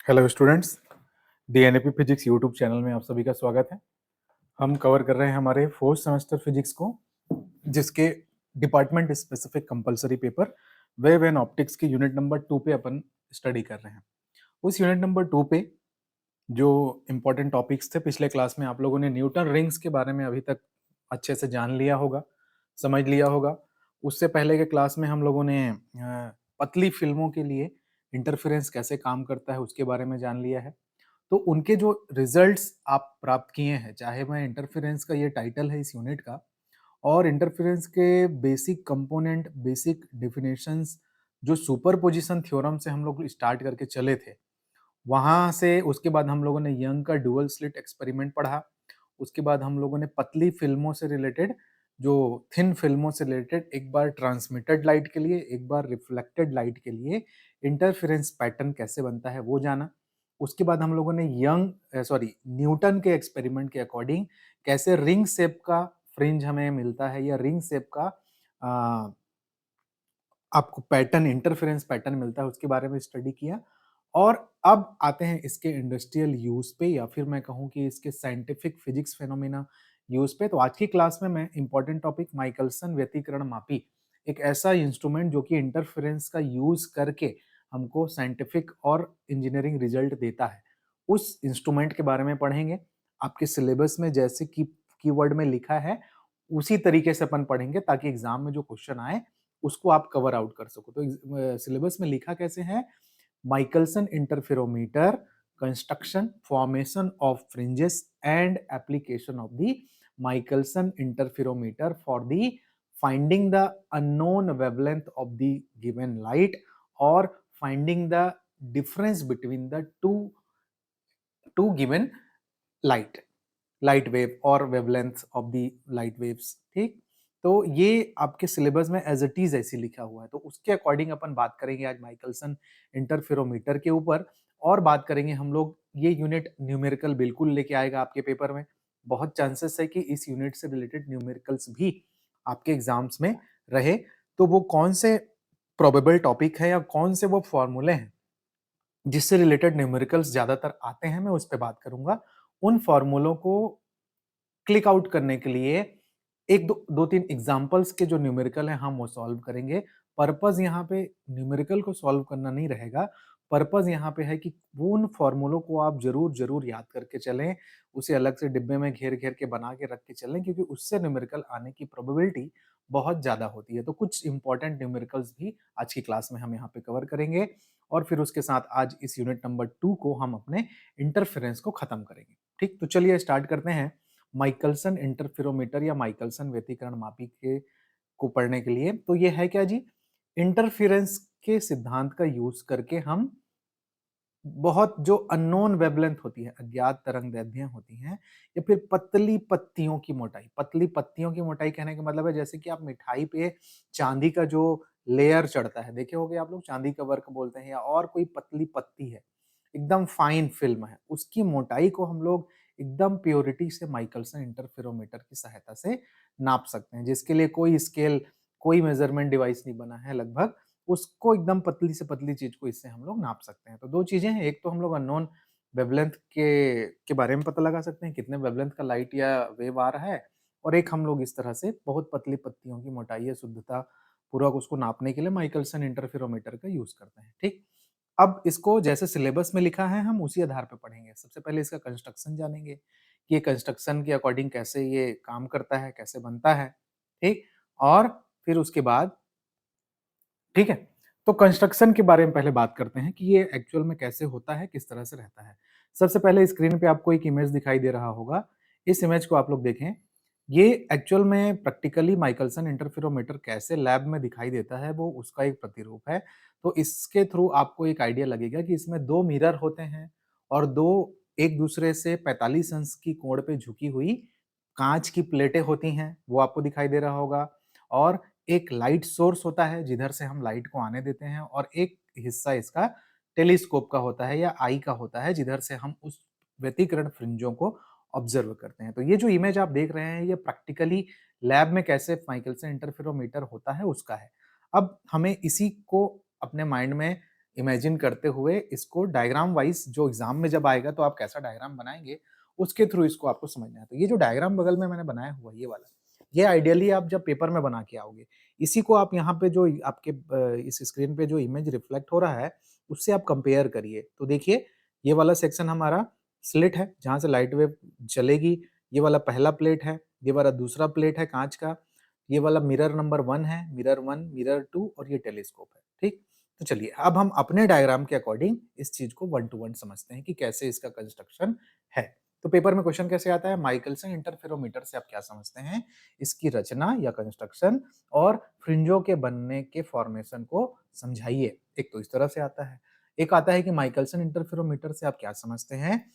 Hello students, DNAP physics YouTube channel में आप सभी का स्वागत है। हम कवर कर रहे हैं हमारे फोर्थ सेमेस्टर फिजिक्स को, जिसके department specific compulsory paper wave and optics के यूनिट नंबर 2 पे अपन स्टडी कर रहे हैं। उस यूनिट नंबर 2 पे जो इम्पोर्टेंट टॉपिक्स थे, पिछले क्लास में आप लोगों ने न्यूटन रिंग्स के बारे में अभी तक अच्छे से जान लिया होगा, समझ लिया होगा। उससे पहले के क्लास में हम लोगों ने पतली फिल्मों के लिए इंटरफेरेंस कैसे काम करता है उसके बारे में जान लिया है। तो उनके जो रिजल्ट्स आप प्राप्त किए हैं, चाहे मैं इंटरफेरेंस का ये टाइटल है इस यूनिट का, और इंटरफेरेंस के बेसिक कंपोनेंट, बेसिक डेफिनेशंस जो सुपरपोजिशन थ्योरम से हम लोग स्टार्ट करके चले थे, वहां से उसके बाद हम लोगों ने यंग का डुअल स्लिट एक्सपेरिमेंट पढ़ा। उसके बाद हम लोगों ने पतली फिल्मों से रिलेटेड, जो थिन फिल्मों से रिलेटेड, एक बार ट्रांसमिटेड लाइट के लिए, एक बार रिफ्लेक्टेड लाइट के लिए इंटरफेरेंस पैटर्न कैसे बनता है वो जाना। उसके बाद हम लोगों ने न्यूटन के एक्सपेरिमेंट के अकॉर्डिंग कैसे रिंग शेप का फ्रिंज हमें मिलता है, या रिंग शेप का आ, आपको पैटर्न, इंटरफेरेंस पैटर्न मिलता है, उसके बारे में स्टडी किया। और अब आते हैं इसके इंडस्ट्रियल यूज पे, या फिर मैं कहूँ कि इसके साइंटिफिक फिजिक्स फेनोमेना यूज पे। तो आज की क्लास में मैं इंपॉर्टेंट टॉपिक माइकलसन व्यतिकरण मापी, एक ऐसा इंस्ट्रूमेंट जो कि इंटरफेरेंस का यूज करके हमको साइंटिफिक और इंजीनियरिंग रिजल्ट देता है, उस इंस्ट्रूमेंट के बारे में पढ़ेंगे। आपके सिलेबस में जैसे की कीवर्ड में लिखा है उसी तरीके से अपन पढ़ेंगे, ताकि एग्जाम में जो क्वेश्चन आए उसको आप कवर आउट कर सको। तो सिलेबस में लिखा कैसे है: Michelson interferometer, construction, formation of fringes and application of the Michelson interferometer for the finding the unknown wavelength of the given light, और finding the difference between the two given light wave और wavelength of the light waves. ठीक, तो ये आपके syllabus में as it is ऐसी लिखा हुआ है। तो उसके अकॉर्डिंग अपन बात करेंगे आज माइकलसन इंटरफेरोमीटर के ऊपर, और बात करेंगे हम लोग। ये यूनिट न्यूमेरिकल बिल्कुल लेके आएगा आपके पेपर में। बहुत चांसेस है कि इस यूनिट से रिलेटेड न्यूमेरिकल्स भी आपके एग्जाम्स में रहे। तो वो कौन से प्रोबेबल टॉपिक है, या कौन से वो फॉर्मूले हैं जिससे रिलेटेड न्यूमेरिकल्स ज्यादातर आते हैं, मैं उस पर बात करूंगा। उन फॉर्मूलों को क्लिक आउट करने के लिए एक दो तीन एग्जांपल्स के जो न्यूमेरिकल है हम वो सॉल्व करेंगे। पर्पस यहाँ पे न्यूमेरिकल को सॉल्व करना नहीं रहेगा, पर्पस यहाँ पे है कि उन फॉर्मूलों को आप जरूर जरूर याद करके चलें, उसे अलग से डिब्बे में घेर घेर के बना के रख के चलें, क्योंकि उससे न्यूमेरिकल आने की प्रोबेबिलिटी बहुत ज्यादा होती है। तो कुछ इंपॉर्टेंट न्यूमेरिकल्स भी आज की क्लास में हम यहाँ पे कवर करेंगे, और फिर उसके साथ आज इस यूनिट नंबर 2 को हम अपने इंटरफेरेंस को खत्म करेंगे। ठीक, तो चलिए स्टार्ट करते हैं माइकलसन इंटरफेरोमीटर या माइकलसन व्यतिकरण मापी के को पढ़ने के लिए। तो ये है क्या जी? इंटरफेरेंस के सिद्धांत का यूज करके हम बहुत जो अननोन वेवलेंथ होती है, अज्ञात तरंगदैर्ध्य होती हैं, या फिर पतली पत्तियों की मोटाई। पतली पत्तियों की मोटाई कहने का मतलब है जैसे कि आप मिठाई पे चांदी का जो लेयर चढ़ता है, देखे होंगे आप लोग, चांदी का वर्क बोलते हैं, या और कोई पतली पत्ती है, एकदम फाइन फिल्म है, उसकी मोटाई को हम लोग एकदम प्योरिटी से माइकलसन इंटरफेरोमीटर की सहायता से नाप सकते हैं, जिसके लिए कोई स्केल, कोई मेजरमेंट डिवाइस नहीं बना है लगभग। उसको एकदम पतली से पतली चीज को इससे हम लोग नाप सकते हैं। तो दो चीजें हैं, एक तो हम लोग अननोन वेवलेंथ के बारे में पता लगा सकते हैं, कितने वेवलेंथ का लाइट या वेव आ रहा है, और एक हम लोग इस तरह से बहुत पतली पत्तियों की मोटाई या शुद्धता पूर्वक उसको नापने के लिए माइकलसन इंटरफेरोमीटर का यूज करते हैं। ठीक, अब इसको जैसे सिलेबस में लिखा है हम उसी आधार पर पढ़ेंगे। सबसे पहले इसका कंस्ट्रक्शन जानेंगे कि ये कंस्ट्रक्शन के अकॉर्डिंग कैसे ये काम करता है, कैसे बनता है। ठीक, और फिर उसके बाद, ठीक है, तो कंस्ट्रक्शन के बारे में पहले बात करते हैं कि ये एक्चुअल में कैसे होता है, किस तरह से रहता है। सबसे पहले स्क्रीन पे आपको एक इमेज दिखाई दे रहा होगा, इस इमेज को आप लोग देखें। ये एक्चुअल में प्रैक्टिकली माइकलसन इंटरफेरोमीटर कैसे लैब में दिखाई देता है, वो उसका एक प्रतिरूप है। तो इसके थ्रू आपको एक आइडिया लगेगा कि इसमें दो मिरर होते हैं, और दो एक दूसरे से 45 अंश की कोण पे झुकी हुई कांच की प्लेटें होती हैं, वो आपको दिखाई दे रहा होगा। और एक लाइट सोर्स होता है जिधर से हम लाइट को आने देते हैं, और एक हिस्सा इसका टेलीस्कोप का होता है या आई का होता है, जिधर से हम उस व्यतिकरण फ्रिंजों को ऑब्जर्व करते हैं। तो ये जो इमेज आप देख रहे हैं, ये प्रैक्टिकली लैब में कैसे माइकलसन इंटरफेरोमीटर होता है उसका है। अब हमें इसी को अपने माइंड में इमेजिन करते हुए इसको डायग्राम वाइज जो एग्जाम में जब आएगा तो आप कैसा डायग्राम बनाएंगे उसके थ्रू इसको आपको समझना है। तो ये जो डायग्राम बगल में मैंने बनाया हुआ ये वाला, ये आइडियली आप जब पेपर में बना के आओगे, इसी को आप यहाँ पे जो आपके इस स्क्रीन पे जो इमेज रिफ्लेक्ट हो रहा है उससे आप कंपेयर करिए। तो देखिए ये वाला सेक्शन हमारा स्लिट है जहाँ से लाइट वेव चलेगी, ये वाला पहला प्लेट है, ये वाला दूसरा प्लेट है कांच का, ये वाला मिरर नंबर 1 है, मिरर 1, मिरर 2 और ये टेलीस्कोप है, ठीक। तो चलिए अब हम अपने डायग्राम के अकॉर्डिंग इस चीज को 1 to 1 समझते हैं कि कैसे इसका कंस्ट्रक्शन है। तो पेपर में क्वेश्चन कैसे आता है, माइकलसन इंटरफेरोमीटर से आप क्या समझते हैं, इसकी रचना या कंस्ट्रक्शन और फ्रिंजों के बनने के फॉर्मेशन को समझाइए। एक तो इस तरह से आता है, एक आता है कि माइकलसन इंटरफेरोमीटर से आप क्या समझते हैं।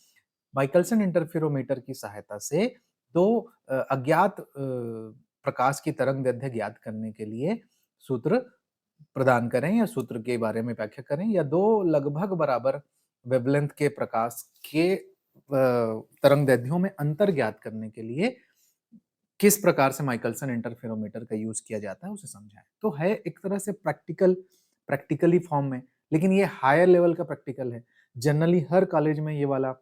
माइकलसन इंटरफेरोमीटर की सहायता से दो अज्ञात प्रकाश की तरंग दैर्ध्य ज्ञात करने के लिए सूत्र प्रदान करें या सूत्र के बारे में व्याख्या करें, या दो लगभग बराबर वेवलेंथ के प्रकाश के तरंग दैर्ध्यों में अंतर ज्ञात करने के लिए किस प्रकार से माइकलसन इंटरफेरोमीटर का यूज किया जाता है उसे समझाएं। तो है एक तरह से प्रैक्टिकली फॉर्म में, लेकिन ये हायर लेवल का प्रैक्टिकल है। जनरली हर कॉलेज में ये वाला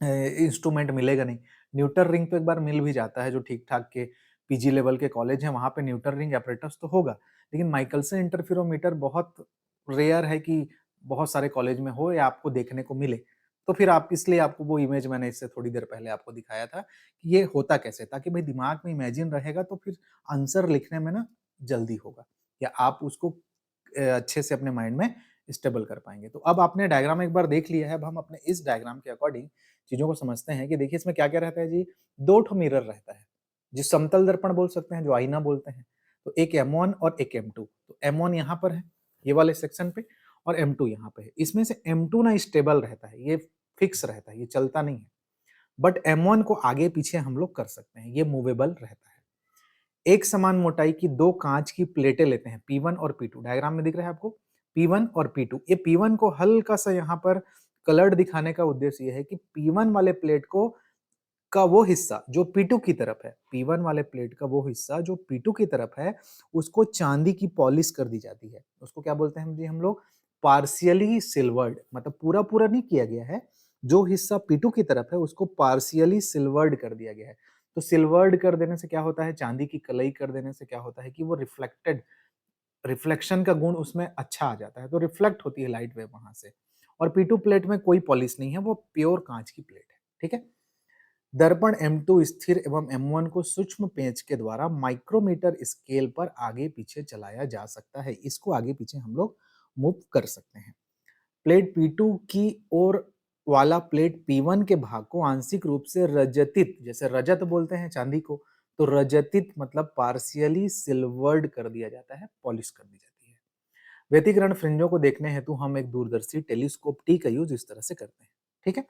इंस्ट्रूमेंट मिलेगा नहीं। न्यूटन रिंग तो एक बार मिल भी जाता है, जो ठीक ठाक के पीजी लेवल के कॉलेज हैं वहां पे न्यूटन रिंग apparatus तो होगा, लेकिन माइकलसन इंटरफेरोमीटर बहुत रेयर है कि बहुत सारे कॉलेज में हो या आपको देखने को मिले। तो फिर आप इसलिए आपको वो इमेज मैंने इससे थोड़ी देर पहले आपको दिखाया था कि ये होता कैसे, ताकि भाई दिमाग में इमेजिन रहेगा तो फिर आंसर लिखने में ना जल्दी होगा, या आप उसको अच्छे से अपने माइंड में स्टेबल कर पाएंगे। तो अब आपने डायग्राम एक बार देख लिया है, अब हम अपने इस डायग्राम के अकॉर्डिंग चीजों को समझते हैं कि देखिए इसमें क्या क्या रहता है जी। दो ठो मिरर रहता है, जो समतल दर्पण बोल सकते हैं, जो आईना बोलते हैं। तो एक M1 और एक M2। तो M1 यहाँ पर है ये वाले सेक्शन पे, और M2 यहाँ पे है। इसमें से M2 ना स्टेबल रहता है, ये फिक्स रहता है, ये चलता नहीं है। बट M1 को आगे पीछे हम लोग कर सकते हैं, ये मूवेबल रहता है। एक समान मोटाई की दो कांच की प्लेटें लेते हैं, P1 और P2। डायग्राम में दिख रहा है आपको P1 और P2। ये P1 को हल्का सा यहाँ पर कलर्ड दिखाने का उद्देश्य ये है कि P1 वाले प्लेट को का वो हिस्सा जो P2 की तरफ है, P1 वाले प्लेट का वो हिस्सा जो P2 की तरफ है, उसको चांदी की पॉलिश कर दी जाती है। उसको क्या बोलते हैं जी हम लोग, पार्शियली सिल्वर्ड, मतलब पूरा पूरा नहीं किया गया है। जो हिस्सा P2 की तरफ है उसको पार्शियली सिल्वर्ड कर दिया गया है। तो सिल्वर्ड कर देने से क्या होता है, चांदी की कलई कर देने से क्या होता है कि वो रिफ्लेक्शन का गुण उसमें अच्छा आ जाता है, तो रिफ्लेक्ट होती है लाइट वेव वहां से। और P2 प्लेट में कोई पॉलिश नहीं है, वो प्योर कांच की प्लेट है, ठीक है। दर्पण M2 स्थिर एवं M1 को सूक्ष्म पेंच के द्वारा माइक्रोमीटर स्केल पर आगे पीछे चलाया जा सकता है। इसको आगे पीछे हम लोग मूव कर सकते हैं। प्लेट P2 की ओर वाला प्लेट P1 के भाग को आंशिक रूप से रजतित, जैसे रजत बोलते हैं चांदी को, तो रजतित मतलब पार्शियली सिल्वर्ड कर दिया जाता है, पॉलिश कर दी जाती है। व्यतिकरण फ्रिंजों को देखने हेतु हम एक दूरदर्शी टेलीस्कोप टी का यूज इस तरह से करते हैं, ठीक है।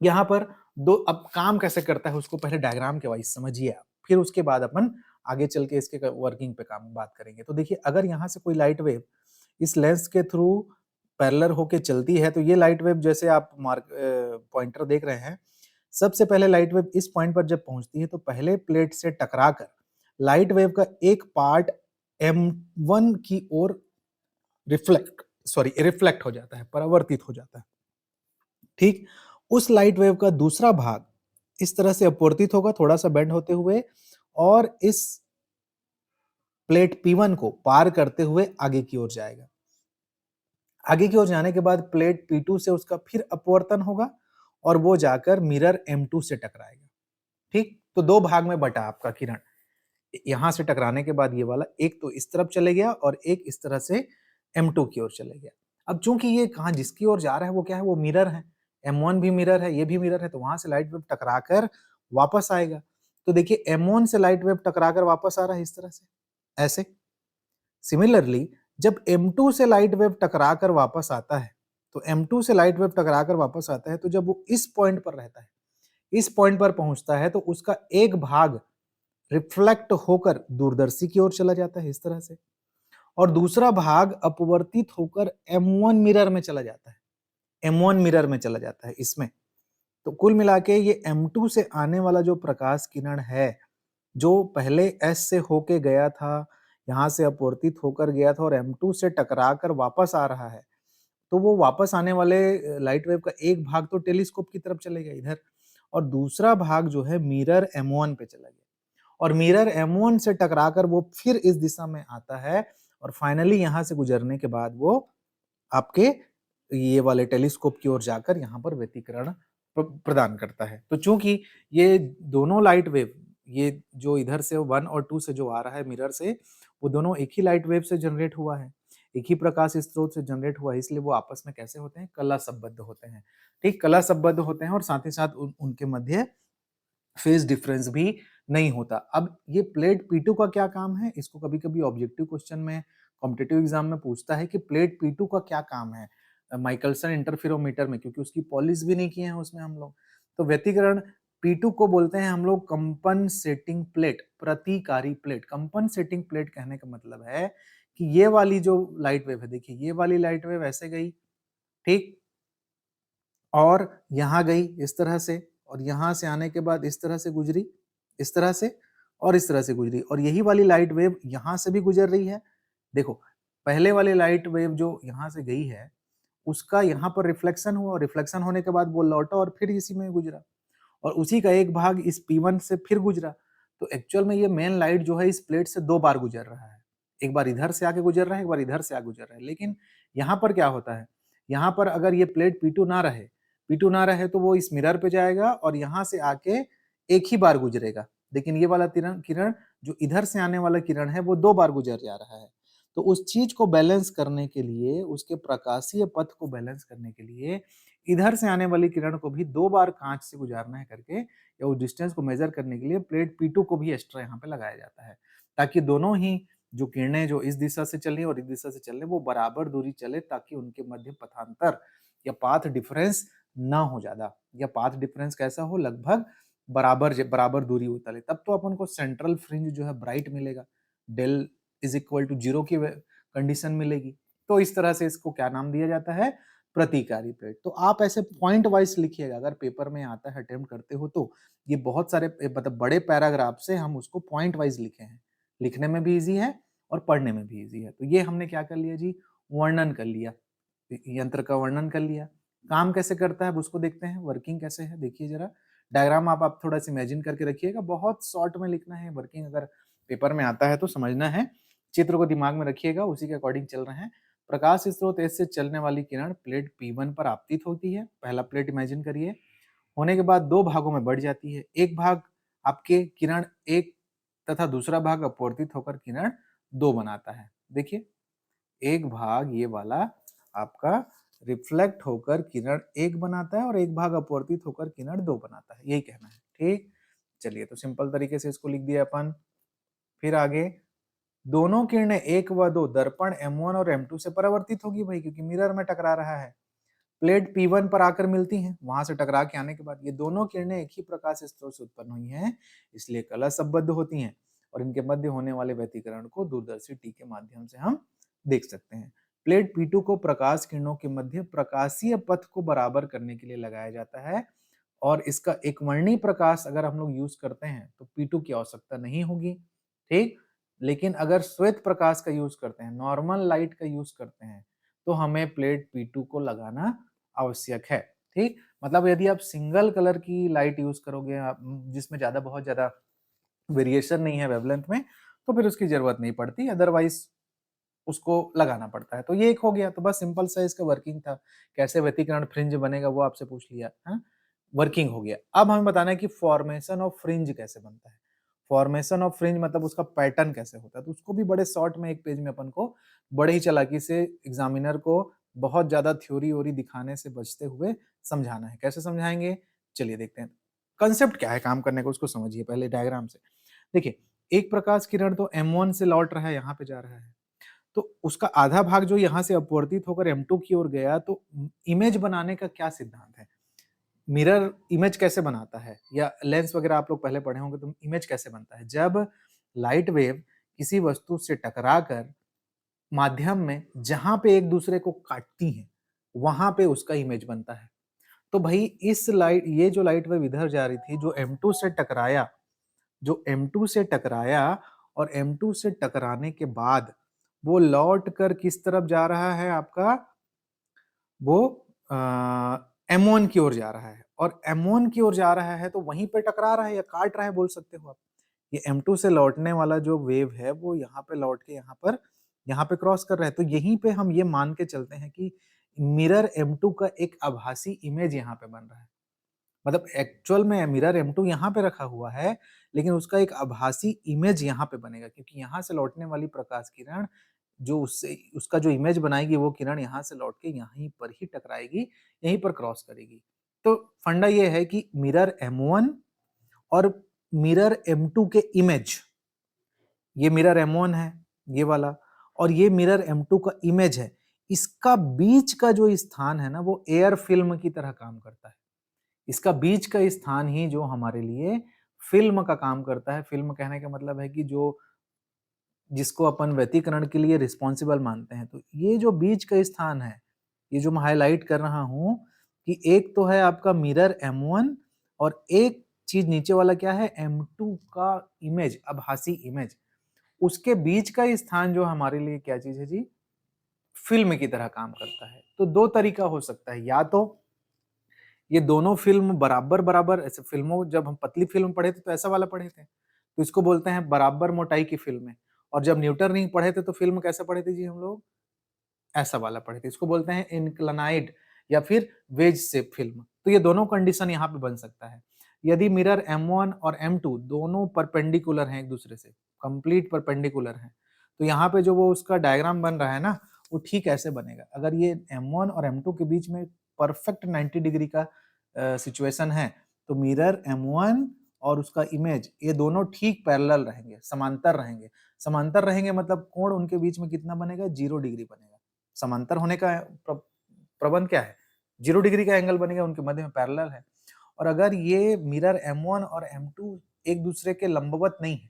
यहाँ पर दो, अब काम कैसे करता है उसको पहले डायग्राम के वाइज समझिए आप, फिर उसके बाद अपन आगे चल के इसके वर्किंग पे काम बात करेंगे। तो देखिए अगर यहाँ से कोई लाइट वेव इस लेंस के थ्रू पैरेलल होके चलती है, तो ये लाइट वेव जैसे आप मार्क पॉइंटर देख रहे हैं, सबसे पहले लाइट वेव इस पॉइंट पर जब पहुंचती है तो पहले प्लेट से टकराकर लाइट वेव का एक पार्ट M1 की ओर रिफ्लेक्ट हो जाता है, परावर्तित हो जाता है, ठीक। उस लाइट वेव का दूसरा भाग इस तरह से अपवर्तित होगा, थोड़ा सा बेंड होते हुए, और इस प्लेट P1 को पार करते हुए आगे की ओर जाएगा। आगे की ओर जाने के बाद प्लेट P2 से उसका फिर अपवर्तन होगा और वो जाकर मिरर M2 से टकराएगा, ठीक। तो दो भाग में बटा आपका किरण, यहां से टकराने के बाद ये वाला एक तो इस तरफ चले गया और एक इस तरह से M2 की ओर चले गया। अब चूंकि ये कहां जिसकी ओर जा रहा है वो क्या है, वो मिरर है, M1 भी मिरर है, ये भी मिरर है, तो वहां से लाइट वेव टकराकर वापस आएगा। तो देखिए M1 से लाइट वेव टकराकर वापस आ रहा है इस तरह से, ऐसे। सिमिलरली जब M2 से लाइट वेव टकराकर वापस आता है, तो M2 से लाइट वेव टकराकर वापस आता है, तो जब वो इस पॉइंट पर रहता है, इस पॉइंट पर पहुंचता है, तो उसका एक भाग रिफ्लेक्ट होकर दूरदर्शी की ओर चला जाता है इस तरह से, और दूसरा भाग अपवर्तित होकर M1 मिरर में चला जाता है, M1 मिरर में चला जाता है इसमें। तो कुल मिला के ये M2 से आने वाला जो प्रकाश किरण है, जो पहले S से होके गया था, यहाँ से अपवर्तित होकर गया था और M2 से टकरा कर वापस आ रहा है, तो वो वापस आने वाले लाइट वेव का एक भाग तो टेलीस्कोप की तरफ चलेगा इधर, और दूसरा भाग जो है मिरर M1 पे चला गया, और मिरर M1 से टकराकर वो फिर इस दिशा में आता है और फाइनली यहाँ से गुजरने के बाद वो आपके ये वाले टेलीस्कोप की ओर जाकर यहाँ पर व्यतिकरण प्रदान करता है। तो चूंकि ये दोनों लाइट वेव, ये जो इधर से 1 और 2 से जो आ रहा है मिरर से, वो दोनों एक ही लाइट वेव से जनरेट हुआ है, एक ही प्रकाश स्रोत से जनरेट हुआ है, इसलिए वो आपस में कैसे होते हैं, कला संबद्ध होते हैं। ठीक, कला संबद्ध होते हैं और साथ ही साथ उनके मध्य फेज डिफरेंस भी नहीं होता। अब ये प्लेट P2 का क्या काम है, इसको कभी-कभी ऑब्जेक्टिव क्वेश्चन में, कॉम्पिटिटिव एग्जाम में पूछता है कि प्लेट P2 का क्या काम है माइकलसन इंटरफेरोमीटर में, क्योंकि उसकी पॉलिश भी नहीं किए हैं उसमें हम लोग। तो व्यतिकरण P2 को बोलते हैं हम लोग कंपनसेटिंग प्लेट, प्रतिकारी प्लेट। कंपनसेटिंग प्लेट कहने का मतलब है कि ये वाली जो लाइट वेव है, देखिए ये वाली लाइट वेव ऐसे गई, ठीक, और यहाँ गई इस तरह से, और यहाँ से आने के बाद इस तरह से गुजरी, इस तरह से, और इस तरह से गुजरी, और यही वाली लाइट वेव यहाँ से भी गुजर रही है। देखो, पहले वाली लाइट वेव जो यहाँ से गई है, उसका यहाँ पर रिफ्लेक्शन हुआ, और रिफ्लेक्शन होने के बाद वो लौटा और फिर इसी में गुजरा, और उसी का एक भाग इस P1 से फिर गुजरा। तो एक्चुअल में ये मेन लाइट जो है इस प्लेट से 2 बार गुजर रहा है। एक बार इधर से आके गुजर रहा है, एक बार इधर से आके गुजर रहा है। लेकिन यहाँ पर क्या होता है, यहाँ पर अगर ये प्लेट P2 ना रहे, P2 ना रहे तो वो इस मिरर पे जाएगा और यहाँ से आके एक ही बार गुजरेगा। लेकिन ये वाला किरण जो इधर से आने वाला किरण है वो 2 बार गुजर जा रहा है। तो उस चीज को बैलेंस करने के लिए, उसके प्रकाशीय पथ को बैलेंस करने के लिए इधर से आने वाली किरण को भी 2 बार कांच से गुजारना है करके, या उस डिस्टेंस को मेजर करने के लिए प्लेट P2 को भी एक्स्ट्रा यहाँ पे लगाया जाता है, ताकि दोनों ही जो किरणें जो इस दिशा से चल रही और इस दिशा से चल रही वो बराबर दूरी चले, ताकि उनके मध्य पथांतर या पाथ डिफरेंस ना हो ज्यादा, या पाथ डिफरेंस कैसा हो, लगभग बराबर दूरी उतले, तब तो अपन को सेंट्रल फ्रिंज जो है ब्राइट मिलेगा, डेल इज इक्वल टू 0 की कंडीशन मिलेगी। तो इस तरह से इसको क्या नाम दिया जाता है, प्रतिकारी प्लेट। तो आप ऐसे पॉइंट वाइज लिखिएगा, अगर पेपर में आता है, अटेम्प्ट करते हो तो ये बहुत सारे मतलब बड़े पैराग्राफ से हम उसको पॉइंट वाइज लिखे हैं, लिखने में भी इजी है और पढ़ने में भी इजी है। तो ये हमने क्या कर लिया जी, वर्णन कर लिया, यंत्र का वर्णन कर लिया। काम कैसे करता है उसको देखते हैं, वर्किंग कैसे है देखिए जरा। डायग्राम आप थोड़ा सा इमेजिन करके रखिएगा, बहुत शॉर्ट में लिखना है, वर्किंग अगर पेपर में आता है तो समझना है। चित्र को दिमाग में रखिएगा, उसी के अकॉर्डिंग चल रहे हैं। प्रकाश स्रोत एस से चलने वाली किरण प्लेट P1 पर आपतित होती है, पहला प्लेट इमेजिन करिए, होने के बाद 2 भागों में बढ़ जाती है। एक भाग आपके किरण 1 तथा दूसरा भाग अपवर्तित होकर किरण 2 बनाता है। देखिए, एक भाग ये वाला आपका रिफ्लेक्ट होकर किरण 1 बनाता है और एक भाग अपवर्तित होकर किरण 2 बनाता है, यही कहना है। ठीक, चलिए तो सिंपल तरीके से इसको लिख दिया अपन। फिर आगे, दोनों किरणें 1 व 2 दर्पण M1 और M2 से परावर्तित होगी भाई, क्योंकि मिरर में टकरा रहा है। प्लेट P1 पर आकर मिलती हैं, वहां से टकरा के आने के बाद ये दोनों किरणें एक ही प्रकाश स्रोत से उत्पन्न हुई हैं, इसलिए कला संबद्ध होती हैं, और इनके मध्य होने वाले व्यतिकरण को दूरदर्शी टी के माध्यम से हम देख सकते हैं। प्लेट P2 को प्रकाश किरणों के मध्य प्रकाशीय पथ को बराबर करने के लिए लगाया जाता है, और इसका एकवर्णी प्रकाश अगर हम लोग यूज करते हैं तो P2 की आवश्यकता नहीं होगी। ठीक, लेकिन अगर श्वेत प्रकाश का यूज करते हैं, नॉर्मल लाइट का यूज करते हैं, तो हमें प्लेट P2 को लगाना आवश्यक है। ठीक, मतलब यदि आप सिंगल कलर की लाइट यूज करोगे जिसमें बहुत ज्यादा वेरिएशन नहीं है वेवलेंथ में, तो फिर उसकी जरूरत नहीं पड़ती, अदरवाइज उसको लगाना पड़ता है। तो ये एक हो गया, तो बस सिंपल सा इसका वर्किंग था, कैसे व्यतिकरण फ्रिंज बनेगा वो आपसे पूछ लिया, हाँ, वर्किंग हो गया। अब हमें बताना है कि फॉर्मेशन ऑफ फ्रिंज कैसे बनता है। फॉर्मेशन ऑफ फ्रिंज मतलब उसका पैटर्न कैसे होता है, तो उसको भी बड़े शॉर्ट में एक पेज में अपन को बड़े ही चालाकी से एग्जामिनर को बहुत ज्यादा थ्योरी वोरी दिखाने से बचते हुए समझाना है। कैसे समझाएंगे, चलिए देखते हैं। कंसेप्ट क्या है काम करने का उसको समझिए पहले डायग्राम से। देखिए, एक प्रकाश किरण तो M1 से लौट रहा है, यहाँ पे जा रहा है, तो उसका आधा भाग जो यहाँ से अपवर्तित होकर M2 की ओर गया, तो इमेज बनाने का क्या सिद्धांत है, मिरर इमेज कैसे बनाता है, या लेंस वगैरह आप लोग पहले पढ़े होंगे, तो इमेज कैसे बनता है, जब लाइट वेव किसी वस्तु से टकराकर माध्यम में जहां पे एक दूसरे को काटती हैं, वहां पे उसका इमेज बनता है। तो भाई ये जो लाइट वेव इधर जा रही थी, जो M2 से टकराया, और M2 से टकराने के बाद वो लौट कर किस तरफ जा रहा है आपका, वो M1 की ओर जा रहा है, और M1 की ओर जा रहा है तो वहीं पे टकरा रहा है या काट रहा है बोल सकते हो आप। ये M2 से लौटने वाला जो वेव है वो यहाँ पे लौट के यहाँ पे क्रॉस कर रहा है। तो यहीं पे हम ये मान के चलते हैं कि मिरर M2 का एक आभासी इमेज यहाँ पे बन रहा है। मतलब एक्चुअल में मिरर M2 यहाँ पे रखा हुआ है, लेकिन उसका एक आभासी इमेज यहाँ पे बनेगा, क्योंकि यहाँ से लौटने वाली प्रकाश किरण जो उससे उसका जो इमेज बनाएगी वो किरण यहाँ से लौट के यहीं पर ही टकराएगी, यहीं पर क्रॉस करेगी। तो फंडा ये है कि मिरर M1 और मिरर M2 के इमेज, ये मिरर M1 है ये वाला, और ये मिरर M2 का इमेज है, इसका बीच का जो स्थान है ना वो एयर फिल्म की तरह काम करता है। इसका बीच का स्थान ही जो हमारे लिए फिल्म का काम करता है। फिल्म कहने का मतलब है कि जो जिसको अपन व्यतिकरण के लिए रिस्पॉन्सिबल मानते हैं। तो ये जो बीच का स्थान है, ये जो मैं हाईलाइट कर रहा हूं कि एक तो है आपका मिरर M1 और एक चीज नीचे वाला क्या है, M2 का इमेज, आभासी इमेज। उसके बीच का स्थान जो हमारे लिए क्या चीज है जी, फिल्म की तरह काम करता है। तो दो तरीका हो सकता है, या तो ये दोनों फिल्म बराबर बराबर, ऐसे फिल्मों जब हम पतली फिल्म पढ़े थे तो ऐसा वाला पढ़े थे, तो इसको बोलते हैं बराबर मोटाई की फिल्में। और जब न्यूटन रिंग पढ़े थे तो फिल्म कैसे पढ़े थे जी हम लोग, ऐसा वाला पढ़े थे। इसको बोलते हैं इंक्लाइंड या फिर वेज शेप फिल्म। तो ये दोनों कंडीशन यहाँ पे बन सकता है। यदि मिरर M1 और M2 दोनों परपेंडिकुलर हैं एक दूसरे से, कंप्लीट परपेंडिकुलर हैं, तो यहाँ पे जो वो उसका डायग्राम बन रहा है ना, वो ठीक ऐसे बनेगा। अगर ये M1 और M2 के बीच में परफेक्ट 90 डिग्री का सिचुएशन है, तो मिरर M1 और उसका इमेज ये दोनों ठीक पैरेलल रहेंगे, समांतर रहेंगे। समांतर रहेंगे मतलब कोण उनके बीच में कितना बनेगा, 0 डिग्री बनेगा। समांतर होने का प्रबंध क्या है, 0 डिग्री का एंगल बनेगा, उनके मध्य में पैरेलल है। और अगर ये मिरर M1 और M2 एक दूसरे के लंबवत नहीं है,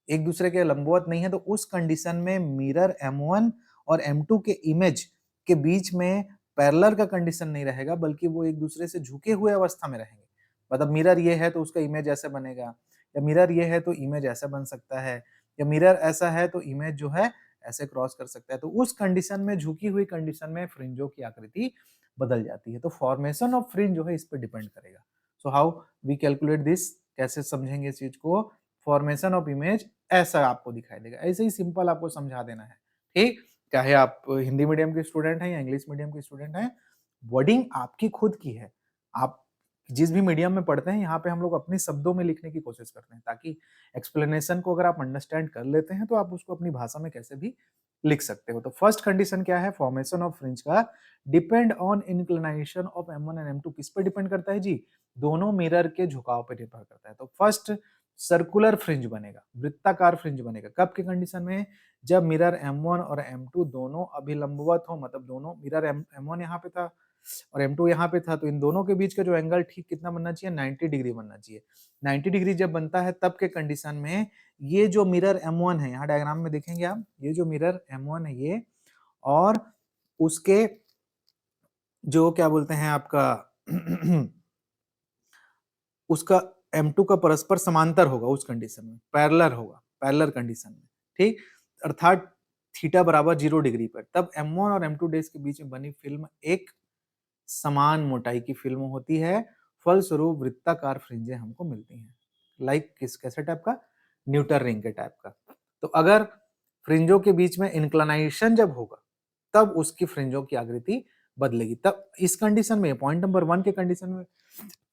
एक दूसरे के लंबवत नहीं है, तो उस कंडीशन में मिरर M1 और M2 के इमेज के बीच में पैरेलल का कंडीशन नहीं रहेगा, बल्कि वो एक दूसरे से झुके हुए अवस्था में रहेंगे। मतलब मिरर ये है तो उसका इमेज ऐसे बनेगा, या मिरर ये है तो इमेज ऐसा बन सकता है, या मिरर ऐसा है तो इमेज जो है ऐसे क्रॉस कर सकता है। तो उस कंडीशन में, झुकी हुई कंडीशन में फ्रिंजों की आकृति बदल जाती है। तो फॉर्मेशन ऑफ फ्रिंज जो है इस पर डिपेंड करेगा। So how we calculate this, कैसे समझेंगे इस चीज को, फॉर्मेशन ऑफ इमेज ऐसा आपको दिखाई देगा। ऐसे ही सिंपल आपको समझा देना है, ठीक। चाहे आप हिंदी मीडियम के स्टूडेंट हैं या इंग्लिश मीडियम के स्टूडेंट हैं, वर्डिंग आपकी खुद की है। आप जिस भी मीडियम में पढ़ते हैं, यहाँ पे हम लोग अपने शब्दों में लिखने की कोशिश करते हैं, ताकि एक्सप्लेनेशन को अगर आप अंडरस्टैंड कर लेते हैं तो आप उसको अपनी भाषा में कैसे भी लिख सकते हो। तो फर्स्ट कंडीशन क्या है, फॉर्मेशन ऑफ फ्रिंज का depend on inclination of M1 and M2। किस पे डिपेंड करता है जी, दोनों मिरर के झुकाव पे डिपेंड करता है। तो फर्स्ट सर्कुलर फ्रिंज बनेगा, वृत्ताकार फ्रिंज बनेगा। कब की कंडीशन में, जब मिरर M1 और M2 दोनों अभिलंबवत हो, मतलब दोनों मिरर M1 यहाँ पे था और M2 यहाँ पे था, तो इन दोनों के बीच का जो एंगल ठीक कितना बनना चाहिए, 90 डिग्री बनना चाहिए। 90 डिग्री जब बनता है तब के कंडीशन में ये जो मिरर M1 है, यहाँ डायग्राम में देखेंगे आप, ये जो मिरर M1 है ये, और उसके जो क्या बोलते हैं आपका उसका M2 का परस्पर समांतर होगा उस कंडीशन में, पैरेलल होगा, पैरेलल कंडीशन में, ठीक। अर्थात थीटा बराबर 0 डिग्री पर, तब M1 और M2 डेज के बीच में बनी फिल्म एक समान मोटाई की फिल्म होती है। फलस्वरूप वृत्ताकार फ्रिंजें हमको मिलती हैं, लाइक किस कैसे टाइप का, न्यूटन रिंग के टाइप का। तो अगर फ्रिंजों के बीच में इंक्लिनेशन जब होगा, तब उसकी फ्रिंजों की आकृति बदलेगी। तब इस कंडीशन में, पॉइंट नंबर 1 के कंडीशन में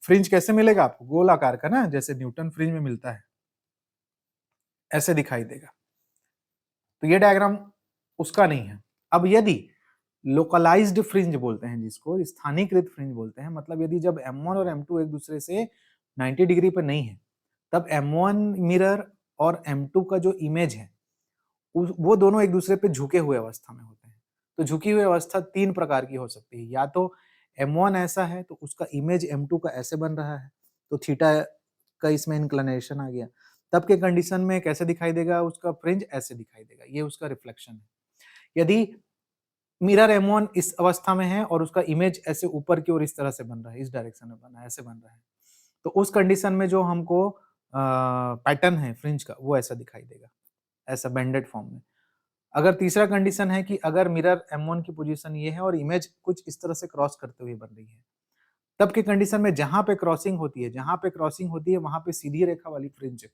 फ्रिंज कैसे मिलेगा आपको, गोल आकार का ना, जैसे न्यूटन फ्रिंज में मिलता है, ऐसे दिखाई देगा। तो ये डायग्राम उसका नहीं है। अब यदि लोकलाइज्ड फ्रिंज बोलते हैं जिसको, स्थानीयकृत फ्रिंज बोलते हैं, मतलब यदि जब M1 और M2 एक दूसरे से 90 डिग्री पर नहीं है, तब M1 मिरर और M2 का जो इमेज है वो दोनों एक दूसरे पे झुके हुए अवस्था में होते हैं। तो झुकी हुई अवस्था 3 प्रकार की हो सकती है, या तो M1 ऐसा है तो उसका इमेज M2 का ऐसे बन रहा है, तो थीटा का इसमें इंक्लिनेशन आ गया। तब के कंडीशन में कैसे दिखाई देगा, उसका फ्रिंज ऐसे दिखाई देगा, ये उसका रिफ्लेक्शन है। यदि मिरर M1 इस अवस्था में है और उसका इमेज ऐसे ऊपर की ओर इस तरह से बन रहा है, इस डायरेक्शन में बन रहा है, ऐसे बन रहा है, तो उस कंडीशन में जो हमको पैटर्न है फ्रिंज का वो ऐसा दिखाई देगा। ऐसा बेंडेड फॉर्म में। अगर तीसरा कंडीशन है कि अगर मिरर M1 की पोजीशन ये है और इमेज कुछ इस तरह से क्रॉस करते हुए बन रही है, तब के कंडीशन में जहां पे क्रॉसिंग होती है, वहां पे सीधी रेखा वाली फ्रिंज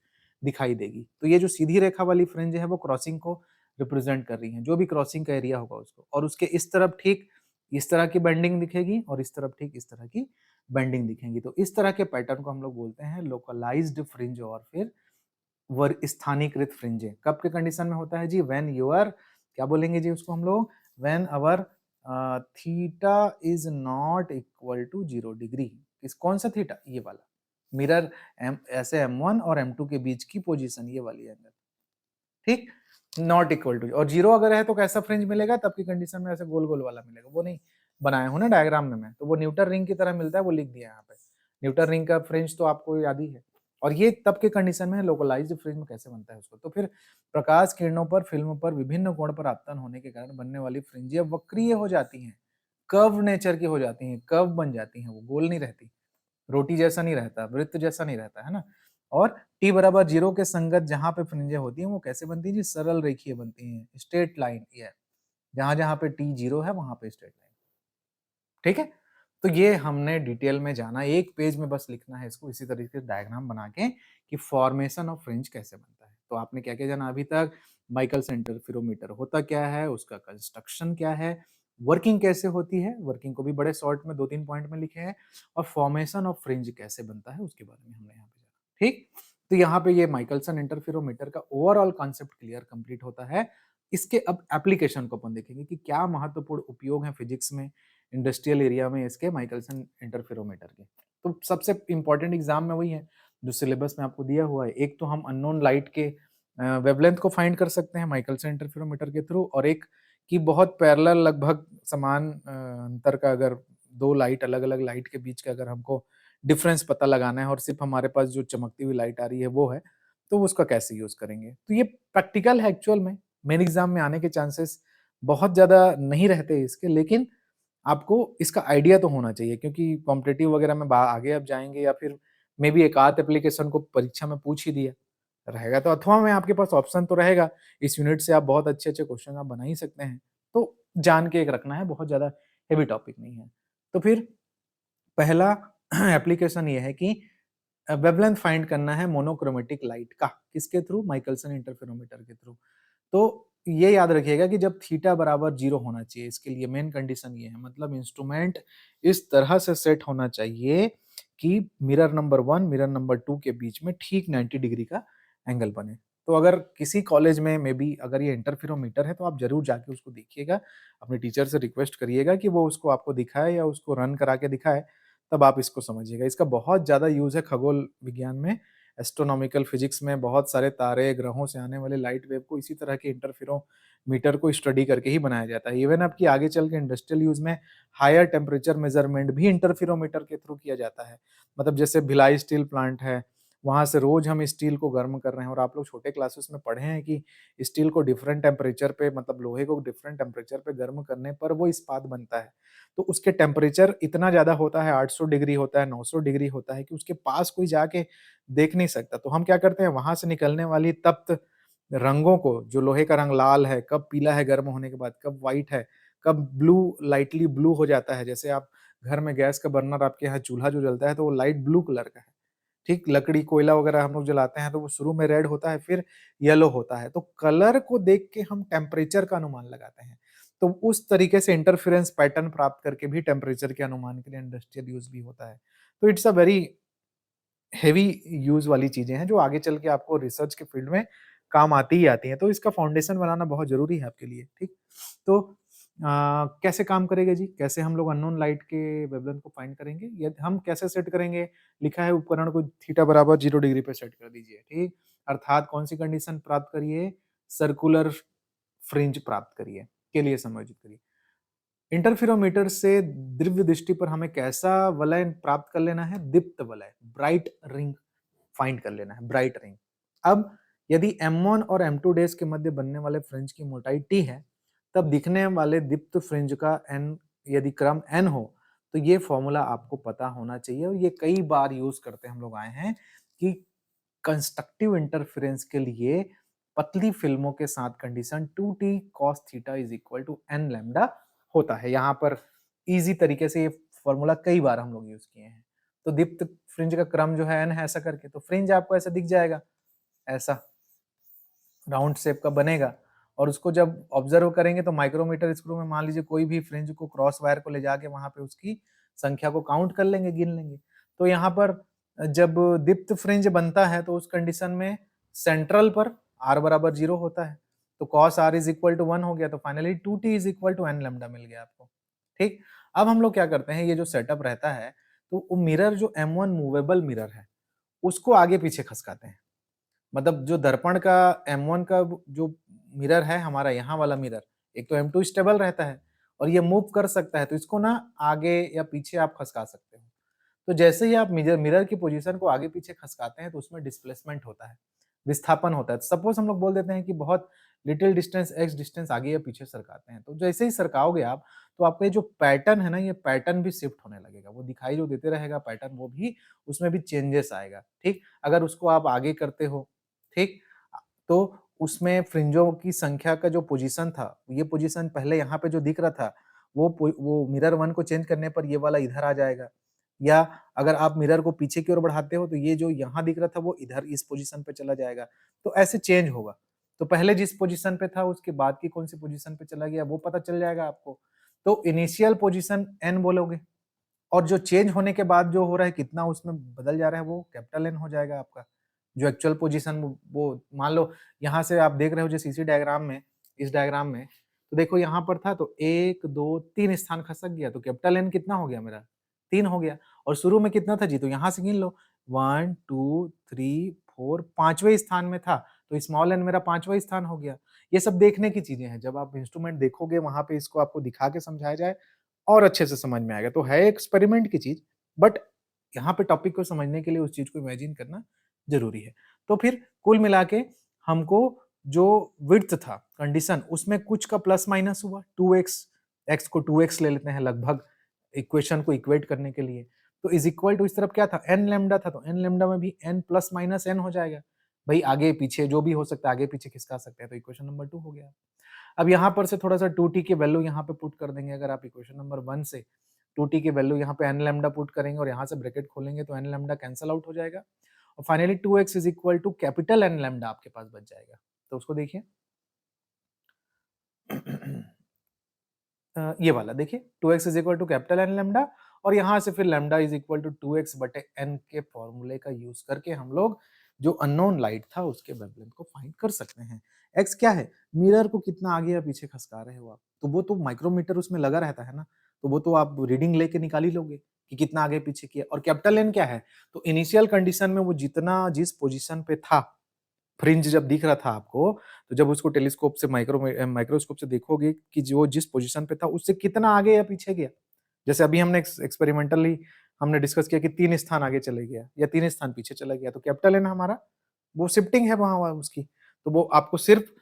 दिखाई देगी। तो ये जो सीधी रेखा वाली फ्रिंज है वो क्रॉसिंग को रिप्रेजेंट कर रही है, जो भी क्रॉसिंग का एरिया होगा उसको। और उसके इस तरफ ठीक इस तरह की बेंडिंग दिखेगी और इस तरफ ठीक इस तरह की बेंडिंग दिखेगी। तो इस तरह के पैटर्न को हम लोग बोलते हैं लोकलाइज्ड फ्रिंज और फिर स्थानीयकृत फ्रिंजें। कब के कंडीशन में होता है जी? व्हेन योर क्या बोलेंगे जी उसको हम लोग? When our theta is not equal to 0 degree. इस कौन सा थीटा? ये वाला मिरर ऐसे M1 और M2 के बीच की पोजीशन, ये वाली एंगल, ठीक, नॉट इक्वल टू। और 0 अगर है तो कैसा फ्रिंज मिलेगा? तब की कंडीशन में ऐसे गोल गोल वाला मिलेगा। वो नहीं बनाया हूं ना डायग्राम में मैं, तो वो न्यूटन रिंग की तरह मिलता है, वो लिख दिया यहाँ पे। न्यूटन रिंग का फ्रिंज तो आपको याद ही है। और ये तब के कंडीशन में लोकलाइज्ड फ्रिंज में कैसे बनता है उसको। तो फिर प्रकाश किरणों पर फिल्म पर विभिन्न कोण पर आपतन होने के कारण बनने वाली फ्रिंजें वक्रीय हो जाती हैं, कर्व नेचर की हो जाती हैं, कर्व बन जाती हैं, वो गोल नहीं रहती, रोटी जैसा नहीं रहता, वृत्त जैसा नहीं रहता, है ना। और t बराबर 0 के संगत जहां पे फ्रिंजें होती हैं वो कैसे बनती है जी? सरल रेखीय बनती हैं, स्ट्रेट लाइन। ये जहां जहां पे t 0 है वहां पे स्ट्रेट लाइन, ठीक है। तो ये हमने डिटेल में जाना, एक पेज में बस लिखना है इसको इसी तरीके से डायग्राम बना के कि फॉर्मेशन ऑफ फ्रिंज कैसे बनता है। तो आपने क्या क्या जाना अभी तक? माइकल्स इंटरफेरोमीटर होता क्या है, उसका कंस्ट्रक्शन क्या है, वर्किंग कैसे होती है, वर्किंग को भी बड़े शॉर्ट में 2-3 पॉइंट में लिखे हैं, और फॉर्मेशन ऑफ फ्रिंज कैसे बनता है उसके बारे में हमने यहाँ पे जाना, ठीक। तो यहाँ पे ये माइकलसन इंटरफेरोमीटर का ओवरऑल कॉन्सेप्ट क्लियर कंप्लीट होता है। इसके अब एप्लीकेशन को अपन देखेंगे कि क्या महत्वपूर्ण उपयोग है फिजिक्स में, इंडस्ट्रियल एरिया में इसके माइकलसन इंटरफेरोमीटर के। तो सबसे इंपॉर्टेंट एग्जाम में वही है जो सिलेबस में आपको दिया हुआ है। एक तो हम अननोन लाइट के वेवलेंथ को फाइंड कर सकते हैं माइकलसन इंटरफेरोमीटर के थ्रू, और एक कि बहुत पैरेलल लगभग समान अंतर का, अगर दो लाइट अलग अलग लाइट के बीच का अगर हमको डिफरेंस पता लगाना है और सिर्फ हमारे पास जो चमकती हुई लाइट आ रही है वो है, तो उसका कैसे यूज करेंगे। तो ये प्रैक्टिकल है एक्चुअल में, मेन एग्जाम में आने के चांसेस बहुत ज्यादा नहीं रहते इसके, लेकिन आपको इसका आइडिया तो होना चाहिए, क्योंकि कॉम्पिटिटिव वगैरह में आगे अब जाएंगे या फिर मे बी एक आध एप्लीकेशन को परीक्षा में पूछ ही दिया रहेगा, तो अथवा में आपके पास ऑप्शन तो रहेगा। इस यूनिट से आप बहुत अच्छे अच्छे क्वेश्चन आप बना ही सकते हैं। तो जान के एक रखना है, बहुत ज्यादा हेवी टॉपिक नहीं है। तो फिर पहला एप्लीकेशन ये है कि वेवलेंथ फाइंड करना है मोनोक्रोमेटिक लाइट का, किसके थ्रू? माइकलसन इंटरफेरोमीटर के थ्रू। तो ये याद रखिएगा कि जब थीटा बराबर 0 होना चाहिए, इसके लिए मेन कंडीशन ये है, मतलब इंस्ट्रूमेंट इस तरह से सेट होना चाहिए कि मिरर नंबर 1 मिरर नंबर 2 के बीच में ठीक 90 डिग्री का एंगल बने। तो अगर किसी कॉलेज में मे बी अगर ये इंटरफेरोमीटर है तो आप जरूर जाके उसको देखिएगा, अपने टीचर से रिक्वेस्ट करिएगा कि वो उसको आपको दिखाए या उसको रन करा के दिखाए, तब आप इसको समझिएगा। इसका बहुत ज़्यादा यूज़ है खगोल विज्ञान में, एस्ट्रोनॉमिकल फिजिक्स में। बहुत सारे तारे, ग्रहों से आने वाले लाइट वेव को इसी तरह के इंटरफेरोमीटर को स्टडी करके ही बनाया जाता है। इवन आपकी आगे चल के इंडस्ट्रियल यूज़ में हायर टेम्परेचर मेजरमेंट भी इंटरफेरोमीटर के थ्रू किया जाता है। मतलब जैसे भिलाई स्टील प्लांट है, वहाँ से रोज़ हम स्टील को गर्म कर रहे हैं, और आप लोग छोटे क्लासेस में पढ़े हैं कि स्टील को डिफरेंट टेम्परेचर पे, मतलब लोहे को डिफरेंट टेम्परेचर पे गर्म करने पर वो इस्पात बनता है। तो उसके टेम्परेचर इतना ज़्यादा होता है, 800 डिग्री होता है, 900 डिग्री होता है कि उसके पास कोई जाके देख नहीं सकता। तो हम क्या करते हैं, वहाँ से निकलने वाली तप्त रंगों को, जो लोहे का रंग लाल है, कब पीला है गर्म होने के बाद, कब व्हाइट है, कब ब्लू लाइटली ब्लू हो जाता है। जैसे आप घर में गैस का बर्नर, आपके यहाँ चूल्हा जो जलता है तो वो लाइट ब्लू कलर का है, ठीक। लकड़ी कोयला वगैरह हम लोग जलाते हैं तो वो शुरू में रेड होता है, फिर येलो होता है। तो कलर को देख के हम टेम्परेचर का अनुमान लगाते हैं। तो उस तरीके से इंटरफेरेंस पैटर्न प्राप्त करके भी टेम्परेचर के अनुमान के लिए इंडस्ट्रियल यूज भी होता है। तो it's a very heavy use वाली चीजें हैं जो आगे चल के आपको रिसर्च के फील्ड में काम आती ही आती हैं। तो इसका फाउंडेशन बनाना बहुत जरूरी है आपके लिए, ठीक। तो कैसे काम करेगा जी? कैसे हम लोग अननोन लाइट के वेवलेंथ को फाइंड करेंगे? ये हम कैसे सेट करेंगे? लिखा है उपकरण को थीटा बराबर 0 डिग्री पे सेट कर दीजिए, ठीक। अर्थात कौन सी कंडीशन प्राप्त करिए? सर्कुलर फ्रिंज प्राप्त करिए, के लिए समायोजित करिए। इंटरफेरोमीटर से दिव्य दृष्टि पर हमें कैसा वलय प्राप्त कर लेना है? दीप्त वलय, ब्राइट रिंग फाइंड कर लेना है, ब्राइट रिंग। अब यदि M1 और M2 डेज के मध्य बनने वाले फ्रिंज की मोटाई T है, तब दिखने वाले दीप्त फ्रिंज का n यदि क्रम n हो, तो ये फॉर्मूला आपको पता होना चाहिए। और ये कई बार यूज करते हम लोग आए हैं कि कंस्ट्रक्टिव इंटरफेरेंस के लिए पतली फिल्मों के साथ condition 2t cos theta is equal to n lambda होता है। यहाँ पर इजी तरीके से ये फॉर्मूला कई बार हम लोग यूज किए हैं। तो दीप्त फ्रिंज का क्रम जो है n है ऐसा करके, तो फ्रिंज आपको ऐसा दिख जाएगा, ऐसा राउंड शेप का बनेगा। और उसको जब ऑब्जर्व करेंगे तो माइक्रोमीटर स्क्रू में मान लीजिए कोई भी फ्रिंज को क्रॉस वायर को ले जाके वहां पे उसकी संख्या को काउंट कर लेंगे, गिन लेंगे। तो यहाँ पर जब दीप्त फ्रिंज बनता है तो उस कंडीशन में सेंट्रल पर r बराबर 0 होता है, तो cos r is equal to 1 हो गया, तो finally 2t is equal to n lambda मिल गया आपको। ठीक, अब हम लोग क्या करते हैं, ये जो सेटअप रहता है तो वो मिरर जो M1 मूवेबल मिरर है उसको आगे पीछे खसकाते हैं। मतलब जो दर्पण का M1 का जो मिरर है हमारा, यहाँ वाला मिरर, एक तो M2 स्टेबल रहता है और ये मूव कर सकता है, तो इसको ना आगे या पीछे आप खसका सकते हो। तो जैसे ही आप मिरर की पोजीशन को आगे पीछे खसकाते हैं तो उसमें डिस्प्लेसमेंट होता है, विस्थापन होता है। सपोज हम लोग बोल देते हैं कि बहुत लिटिल डिस्टेंस x डिस्टेंस आगे या पीछे सरकाते हैं, तो जैसे ही सरकाओगे आप तो आपका ये जो पैटर्न है ना, ये पैटर्न भी शिफ्ट होने लगेगा, वो दिखाई जो देते रहेगा पैटर्न, वो भी उसमें भी चेंजेस आएगा। ठीक, अगर उसको आप आगे करते हो, ठीक, तो उसमें फ्रिंजों की संख्या का जो पोजीशन था, ये पोजीशन पहले यहाँ पे जो दिख रहा था, वो मिरर 1 को चेंज करने पर ये वाला इधर आ जाएगा। या अगर आप मिरर को पीछे की ओर बढ़ाते हो तो ये जो यहाँ दिख रहा था वो इधर इस पोजीशन पे चला जाएगा। तो ऐसे चेंज होगा। तो पहले जिस पोजीशन पे था उसके बाद की कौन सी पोजीशन पे चला गया वो पता चल जाएगा आपको। तो इनिशियल पोजीशन n बोलोगे और जो चेंज होने के बाद जो हो रहा है, कितना उसमें बदल जा रहा है, वो कैपिटल N हो जाएगा आपका। जो एक्चुअल पोजीशन वो मान लो यहाँ से आप देख रहे हो जैसे इसी डायग्राम में, इस डायग्राम में, तो देखो यहाँ पर था तो 1 2 3 स्थान खसक गया, तो कैपिटल N कितना हो गया मेरा, 3 हो गया। और शुरू में कितना था जी, तो यहाँ से गिन लो 1 2 3 4, 5वें स्थान में था, तो स्मॉल n मेरा 5वां स्थान हो गया। ये सब देखने की चीजें हैं, जब आप इंस्ट्रूमेंट देखोगे वहां पे इसको आपको दिखा के समझाया जाए और अच्छे से समझ में आएगा। तो है एक्सपेरिमेंट की चीज, बट यहाँ पे टॉपिक को समझने के लिए उस चीज को इमेजिन करना जरूरी है। तो फिर कुल मिला के हमको जो विड्थ था कंडीशन, उसमें कुछ का प्लस माइनस हुआ, 2x, x को 2x ले लेते हैं लगभग इक्वेशन को इक्वेट करने के लिए, तो इज इक्वल टू इस तरफ क्या था, n लैम्डा था, तो n लैम्डा में भी n प्लस माइनस n हो जाएगा। भाई आगे पीछे जो भी हो सकता है, आगे पीछे खिसका सकते हैं, तो इक्वेशन नंबर 2 हो गया। अब यहाँ पर से थोड़ा सा 2t की वैल्यू यहाँ पे पुट कर देंगे। अगर आप इक्वेशन नंबर 1 से 2t की वैल्यू यहाँ पे n लैम्डा पुट करेंगे और यहाँ से ब्रैकेट खोलेंगे तो n लैम्डा कैंसल आउट हो जाएगा और finally 2x is equal to capital N lambda आपके पास बच जाएगा। तो उसको देखिए ये वाला देखिए, 2x is equal to capital N lambda और यहाँ से फिर lambda is equal to 2x बटे n के फॉर्मूले का यूज करके हम लोग जो अननोन लाइट था उसके वेवलेंथ को फाइंड कर सकते हैं। x क्या है, मिरर को कितना आगे या पीछे खसका रहे हो आप, तो वो तो माइक्रोमीटर उसमें लगा रहता है ना, तो वो तो आप रीडिंग लेके निकाल ही लोगे कि कितना आगे पीछे किया। और कैपिटल N क्या है, तो इनिशियल कंडीशन में वो जितना जिस पोजीशन पे था, फ्रिंज जब दिख रहा था आपको, तो जब उसको टेलीस्कोप से माइक्रोस्कोप से देखोगे कि जो जिस पोजीशन पे था उससे कितना आगे या पीछे गया। जैसे अभी हमने एक्सपेरिमेंटली हमने डिस्कस किया कि 3 स्थान आगे चले गया या 3 स्थान पीछे चला गया, तो कैपिटल एन हमारा वो शिफ्टिंग है वहां उसकी। तो वो आपको सिर्फ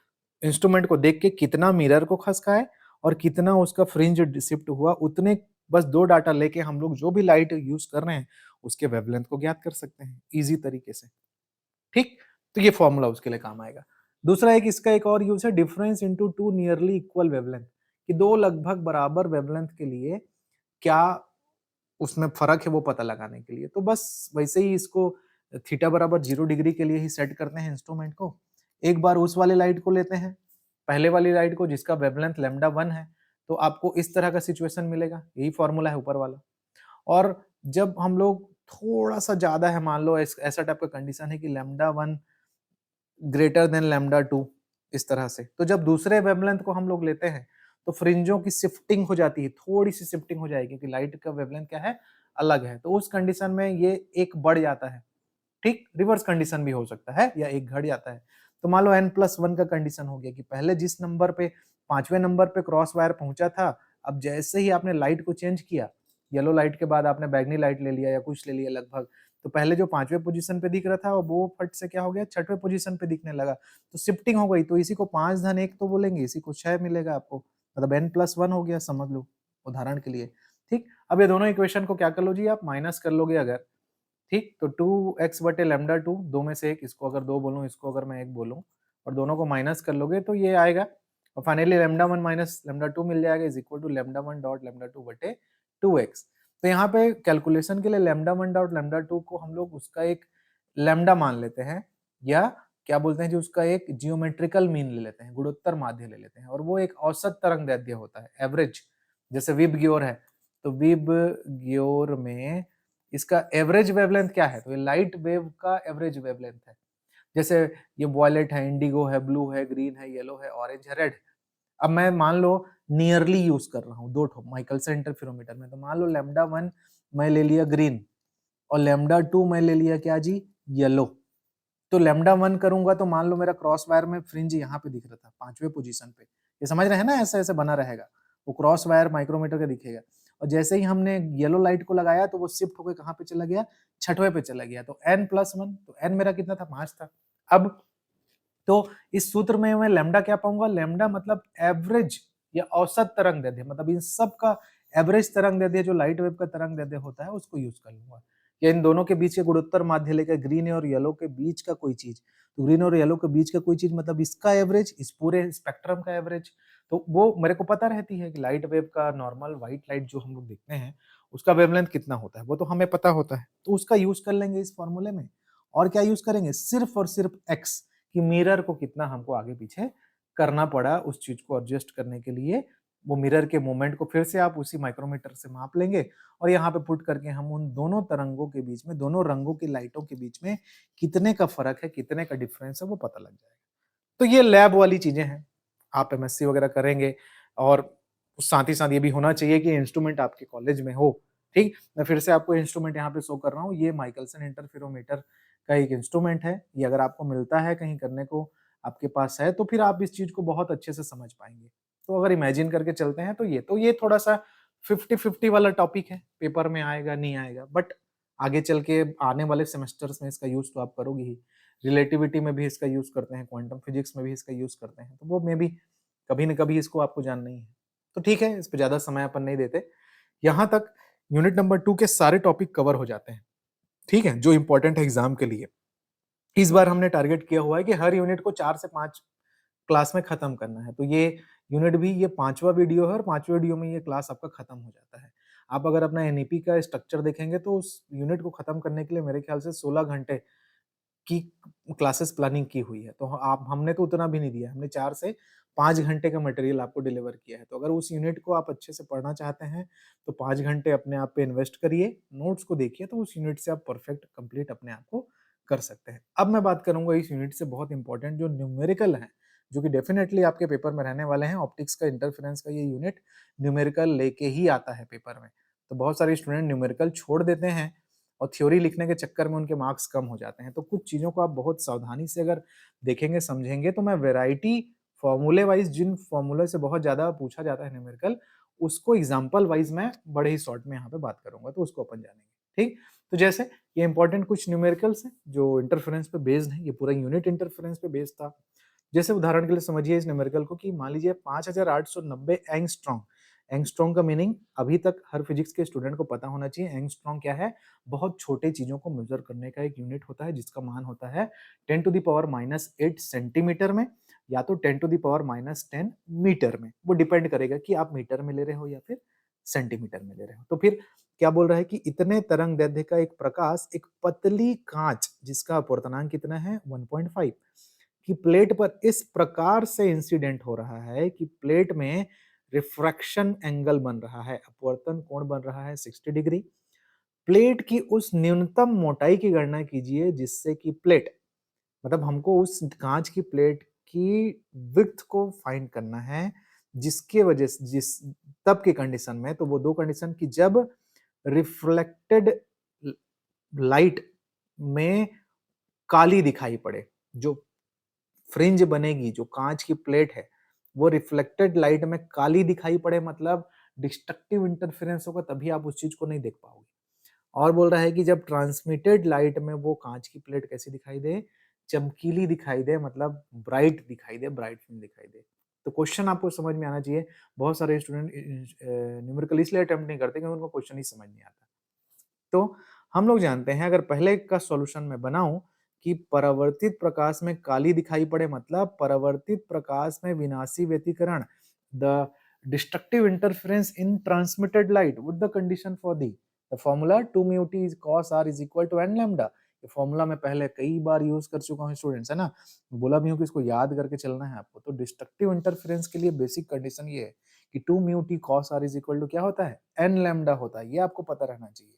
इंस्ट्रूमेंट को देख के कितना मिरर को खसकाए और कितना उसका फ्रिंज शिफ्ट हुआ, उतने बस 2 डाटा लेके हम लोग जो भी लाइट यूज कर रहे हैं उसके वेवलेंथ को ज्ञात कर सकते हैं इजी तरीके से। ठीक, तो ये फॉर्मूला उसके लिए काम आएगा। दूसरा एक इसका एक और यूज है, difference into two nearly equal wavelength, कि दो लगभग बराबर वेवलेंथ के लिए क्या उसमें फर्क है वो पता लगाने के लिए। तो बस वैसे ही इसको थीटा बराबर 0 डिग्री के लिए ही सेट करते हैं इंस्ट्रूमेंट को। एक बार उस वाले लाइट को लेते हैं, पहले वाली लाइट को जिसका वेवलेंथ लैम्डा 1 है, तो आपको इस तरह का सिचुएशन मिलेगा, यही फॉर्मूला है ऊपर वाला। और जब हम लोग थोड़ा सा ज्यादा है, मान लो ऐसा टाइप का कंडीशन है कि लैम्डा 1 ग्रेटर देन लैम्डा 2, इस तरह से, तो जब दूसरे वेवलेंथ को हम लोग लेते हैं तो फ्रिंजों की शिफ्टिंग हो जाती है, थोड़ी सी शिफ्टिंग हो जाएगी क्योंकि लाइट का वेवलेंथ क्या है, अलग है। तो उस कंडीशन में ये एक बढ़ जाता है। ठीक, रिवर्स कंडीशन भी हो सकता है या एक घट जाता है। तो मान लो n+1 का कंडीशन हो गया कि पहले जिस नंबर पे 5वें नंबर पे क्रॉस वायर पहुंचा था, अब जैसे ही आपने लाइट को चेंज किया, येलो लाइट के बाद आपने बैगनी लाइट ले लिया या कुछ ले लिया लगभग, तो पहले जो 5वें पोजीशन पे दिख रहा था वो फट से क्या हो गया, 6वें पोजीशन पे दिखने लगा, तो शिफ्टिंग हो गई। तो इसी को 5-1 तो बोलेंगे, इसी को 6 मिलेगा आपको, मतलब n+1 हो गया, समझ लो उदाहरण के लिए। ठीक, अब ये दोनों इक्वेशन को क्या कर लो जी, आप माइनस कर लोगे अगर, ठीक, तो 2x बटे लैम्डा 2, दो में से एक, इसको अगर 2 बोलूं, इसको अगर मैं 1 बोलूं, और दोनों को माइनस कर लोगे तो ये आएगा और फाइनली लैम्डा 1 माइनस लैम्डा 2 मिल जाएगा is equal to lambda 1 dot lambda 2 बटे 2x। तो यहाँ पे कैलकुलेशन के लिए लैम्डा 1 डॉट लैम्डा 2 को हम लोग उसका एक लैम्डा मान लेते हैं या क्या बोलते हैं जो उसका एक जियोमेट्रिकल मीन ले लेते हैं, गुणोत्तर माध्य ले लेते हैं, और वो एक औसत तरंग दैर्ध्य होता है, एवरेज। जैसे विब ग्योर है तो विब ग्योर में इसका एवरेज वेवलेंथ क्या है, तो ये लाइट वेव का एवरेज वेवलेंथ है। जैसे ये वॉयलेट है, इंडिगो है, ब्लू है, ग्रीन है, येलो है, ऑरेंज है, रेड। अब मैं मान लो नियरली यूज कर रहा हूँ दो ठो माइकलसन इंटरफेरोमीटर में, तो मान लो लैम्डा 1 मैं ले लिया ग्रीन और लैम्डा 2 मैं ले लिया क्या जी, येलो। तो लैम्डा 1 करूंगा तो मान लो मेरा क्रॉस वायर में फ्रिंज यहाँ पे दिख रहा था 5वें पोजीशन पे, ये समझ रहे हैं ना, ऐसे ऐसे बना रहेगा, वो क्रॉस वायर माइक्रोमीटर का दिखेगा। और जैसे ही हमने येलो लाइट को लगाया तो वो शिफ्ट होकर कहाँ पे चला गया, 6वें पे चला गया, तो n+1, तो n मेरा कितना था, 5 था। अब तो इस सूत्र में मैं लैम्डा क्या पाऊंगा, लैम्डा मतलब एवरेज या औसत तरंग दैर्ध्य, मतलब इन सब का एवरेज तरंग दैर्ध्य जो लाइट वेव का तरंग दैर्ध्य होता है उसको यूज कर लूंगा, या इन दोनों के बीच के गुणोत्तर माध्य लेकर ग्रीन और येलो के बीच का कोई चीज, तो ग्रीन और येलो के बीच का कोई चीज मतलब इसका एवरेज, इस पूरे स्पेक्ट्रम का एवरेज। तो वो मेरे को पता रहती है कि लाइट वेव का नॉर्मल व्हाइट लाइट जो हम लोग देखते हैं उसका वेवलेंथ कितना होता है, वो तो हमें पता होता है, तो उसका यूज कर लेंगे इस फॉर्मूले में। और क्या यूज करेंगे, सिर्फ और सिर्फ एक्स कि मिरर को कितना हमको आगे पीछे करना पड़ा उस चीज को एडजस्ट करने के लिए, वो मिरर के मोमेंट को फिर से आप उसी माइक्रोमीटर से माप लेंगे और यहाँ पे पुट करके हम उन दोनों तरंगों के बीच में, दोनों रंगों की लाइटों के बीच में कितने का फर्क है, कितने का डिफरेंस है, वो पता लग जाएगा। तो ये लैब वाली चीजें हैं, आप एमएससी वगैरह करेंगे और साथ ही साथ ये भी होना चाहिए कि इंस्ट्रूमेंट आपके कॉलेज में हो। ठीक, मैं फिर से आपको इंस्ट्रूमेंट यहाँ पे शो कर रहा हूँ, ये माइकलसन इंटरफेरोमीटर का एक इंस्ट्रूमेंट है, ये अगर आपको मिलता है कहीं करने को आपके पास है तो फिर आप इस चीज को बहुत अच्छे से समझ पाएंगे। तो अगर इमेजिन करके चलते हैं तो ये थोड़ा सा 50-50 वाला टॉपिक है, पेपर में आएगा नहीं आएगा, बट आगे चल के आने वाले सेमेस्टर्स में इसका यूज तो आप करोगे ही। रिलेटिविटी में भी इसका यूज करते हैं, क्वांटम फिजिक्स में भी इसका यूज करते हैं, तो वो में भी कभी न कभी इसको आपको जानना ही है। तो ठीक है, इस पे ज्यादा समय अपन नहीं देते, यहाँ तक यूनिट नंबर 2 के सारे टॉपिक कवर हो जाते हैं। ठीक है, जो इंपॉर्टेंट है एग्जाम के लिए। इस बार हमने टारगेट किया हुआ है कि हर यूनिट को 4 से 5 क्लास में खत्म करना है, तो ये यूनिट भी ये 5वां वीडियो है और 5वें वीडियो में ये क्लास आपका खत्म हो जाता है। आप अगर अपना एनईपी का स्ट्रक्चर देखेंगे तो उस यूनिट को खत्म करने के लिए मेरे ख्याल से 16 घंटे की क्लासेस प्लानिंग की हुई है, तो आप हमने तो उतना भी नहीं दिया, हमने 4 से 5 घंटे का मटेरियल आपको डिलीवर किया है। तो अगर उस यूनिट को आप अच्छे से पढ़ना चाहते हैं तो 5 घंटे अपने आप पे इन्वेस्ट करिए, नोट्स को देखिए, तो उस यूनिट से आप परफेक्ट कंप्लीट अपने आप को कर सकते हैं। अब मैं बात करूंगा इस यूनिट से बहुत इंपॉर्टेंट जो न्यूमेरिकल है, जो कि डेफिनेटली आपके पेपर में रहने वाले हैं। ऑप्टिक्स का इंटरफेरेंस का ये यूनिट न्यूमेरिकल लेके ही आता है पेपर में, तो बहुत सारे स्टूडेंट न्यूमेरिकल छोड़ देते हैं और थ्योरी लिखने के चक्कर में उनके मार्क्स कम हो जाते हैं। तो कुछ चीज़ों को आप बहुत सावधानी से अगर देखेंगे, समझेंगे, तो मैं वैरायटी फॉर्मूले वाइज, जिन फॉर्मूले से बहुत ज़्यादा पूछा जाता है न्यूमेरिकल, उसको एग्जाम्पल वाइज मैं बड़े ही शॉर्ट में यहाँ पे बात करूंगा, तो उसको अपन जानेंगे। ठीक, तो जैसे ये इंपॉर्टेंट कुछ न्यूमेरिकल्स हैं जो इंटरफेरेंस पे बेस्ड है, ये पूरा यूनिट इंटरफेरेंस पे बेस्ड था। जैसे उदाहरण के लिए समझिए इस न्यूमेरिकल को कि मान लीजिए 5890 एंगस्ट्रॉन्ग। एंगस्ट्रॉन्ग का मीनिंग अभी तक हर फिजिक्स के स्टूडेंट को पता होना चाहिए। एंगस्ट्रॉन्ग क्या है, बहुत छोटे चीजों को मेजर करने का एक यूनिट होता है जिसका मान होता है 10⁻⁸ सेंटीमीटर में या तो 10⁻⁻10 मीटर में। वो डिपेंड करेगा कि आप मीटर में ले रहे हो या फिर सेंटीमीटर में ले रहे हो। तो फिर क्या बोल रहा है कि इतने तरंग दैर्ध्य का एक प्रकाश एक पतली कांच जिसका अपवर्तनांक कितना है 1.5 की प्लेट पर इस प्रकार से इंसिडेंट हो रहा है कि प्लेट में रिफ्रैक्शन एंगल बन रहा है, अपवर्तन कोण बन रहा है 60 डिग्री। प्लेट की उस न्यूनतम मोटाई की गणना कीजिए जिससे कि प्लेट, मतलब हमको उस कांच की प्लेट की विड्थ को फाइंड करना है, जिसके वजह से जिस तब की कंडीशन में, तो वो दो कंडीशन की जब रिफ्लेक्टेड लाइट में काली दिखाई पड़े, जो फ्रिंज बनेगी, जो कांच की प्लेट है वो रिफ्लेक्टेड लाइट में काली दिखाई पड़े, मतलब डिस्ट्रक्टिव इंटरफेरेंस होगा, तभी आप उस चीज को नहीं देख पाओगे। और बोल रहा है कि जब ट्रांसमिटेड लाइट में वो कांच की प्लेट कैसी दिखाई दे, चमकीली दिखाई दे, मतलब ब्राइट दिखाई दे, ब्राइट फिल्म दिखाई दे। तो क्वेश्चन आपको समझ में आना चाहिए। बहुत सारे स्टूडेंट न्यूमेरिकल इसलिए अटेम्प्ट नहीं करते क्योंकि उनको क्वेश्चन ही समझ नहीं आता। तो हम लोग जानते हैं, अगर पहले का सॉल्यूशन मैं बनाऊं कि परावर्तित प्रकाश में काली दिखाई पड़े, मतलब परावर्तित प्रकाश में विनाशी व्यतिकरण, the destructive interference in transmitted light, what the condition for the formula 2 mu t cos r is equal to n lambda। ये फॉर्मूला मैं पहले कई बार यूज कर चुका हूँ स्टूडेंट्स, है ना, बोला भी हूँ कि इसको याद करके चलना है आपको। तो डिस्ट्रक्टिव इंटरफेरेंस के लिए बेसिक कंडीशन ये है कि 2 mu t cos r is equal to क्या होता है, n lambda होता है। ये आपको पता रहना चाहिए।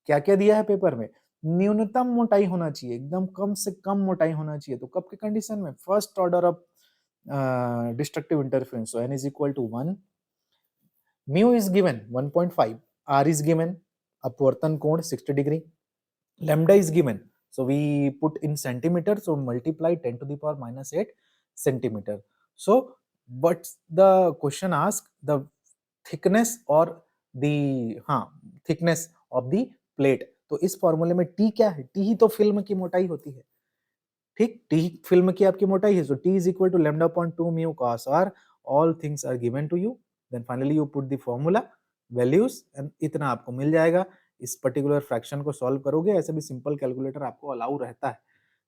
क्या क्या दिया है पेपर में, न्यूनतम मोटाई होना चाहिए, एकदम कम से कम मोटाई होना चाहिए। तो कब के कंडीशन में, first order of destructive interference, so n is equal to 1, mu is given 1.5, r is given अपवर्तन कोण 60 degree, lambda is given, so we put in centimeter, so multiply 10 to the power minus 8 centimeter। So what's the question ask, the thickness or the thickness of the plate। तो इस फॉर्मूले में t क्या है, t ही तो film की मोटाई होती है, ठीक, t फिल्म की आपकी मोटाई है। so t is equal to lambda upon 2 mu cos r, all things are given to you, then finally you put the formula values and इतना आपको मिल जाएगा। इस पर्टिकुलर फ्रैक्शन को सॉल्व करोगे, ऐसे भी सिंपल कैलकुलेटर आपको अलाउ रहता है,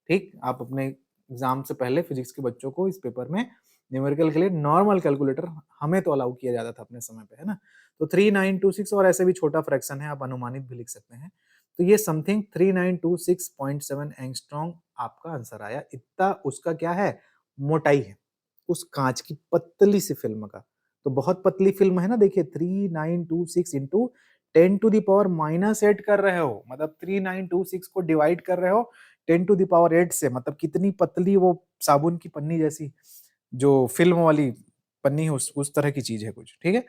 ठीक। आप अपने एग्जाम से पहले फिजिक्स के बच्चों को इस पेपर में न्यूमेरिकल के लिए नॉर्मल कैलकुलेटर हमें तो अलाउ किया जाता था अपने समय पे, है ना। तो 3926 और ऐसे भी छोटा फ्रैक्शन है, आप अनुमानित भी लिख सकते हैं। तो ये समथिंग 3926.7 एंगस्ट्रॉम आपका आंसर आया। इतना उसका क्या है, मोटाई है उस कांच की पतली सी फिल्म का। तो बहुत पतली फिल्म है ना, देखिए 3926 into 10 to the power minus 8 कर रहे हो, मतलब 3926 को डिवाइड कर रहे हो 10 टू दी पावर 8 से, मतलब कितनी पतली वो साबुन की पन्नी जैसी जो फिल्म वाली पन्नी है, उस तरह की चीज है कुछ, ठीक है।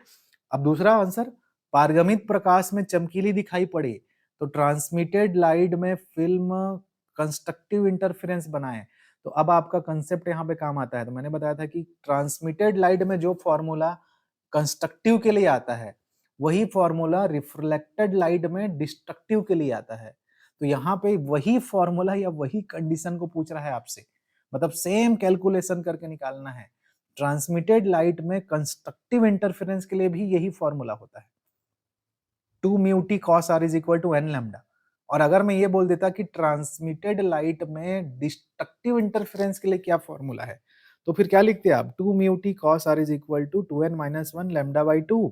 अब दूसरा आंसर, पारगमित प्रकाश में चमकीली दिखाई पड़े, तो ट्रांसमिटेड लाइट में फिल्म कंस्ट्रक्टिव इंटरफेरेंस बनाए। तो अब आपका कंसेप्ट यहाँ पे काम आता है। तो मैंने बताया था कि ट्रांसमिटेड लाइट में जो फॉर्मूला कंस्ट्रक्टिव के लिए आता है, वही फॉर्मूला रिफ्लेक्टेड लाइट में डिस्ट्रक्टिव के लिए आता है। तो यहाँ पे वही फॉर्मूला या वही कंडीशन को पूछ रहा है आपसे, मतलब सेम कैलकुलेशन करके निकालना है। ट्रांसमिटेड लाइट में कंस्ट्रक्टिव इंटरफेरेंस के लिए भी यही फॉर्मूला होता है, 2 mu t cos r is equal to n lambda। और अगर मैं ये बोल देता कि ट्रांसमिटेड लाइट में डिस्ट्रक्टिव इंटरफेरेंस के लिए क्या फॉर्मूला है, तो फिर क्या लिखते हैं आप, 2 mu t cos r is equal to 2n minus 1 lambda by 2,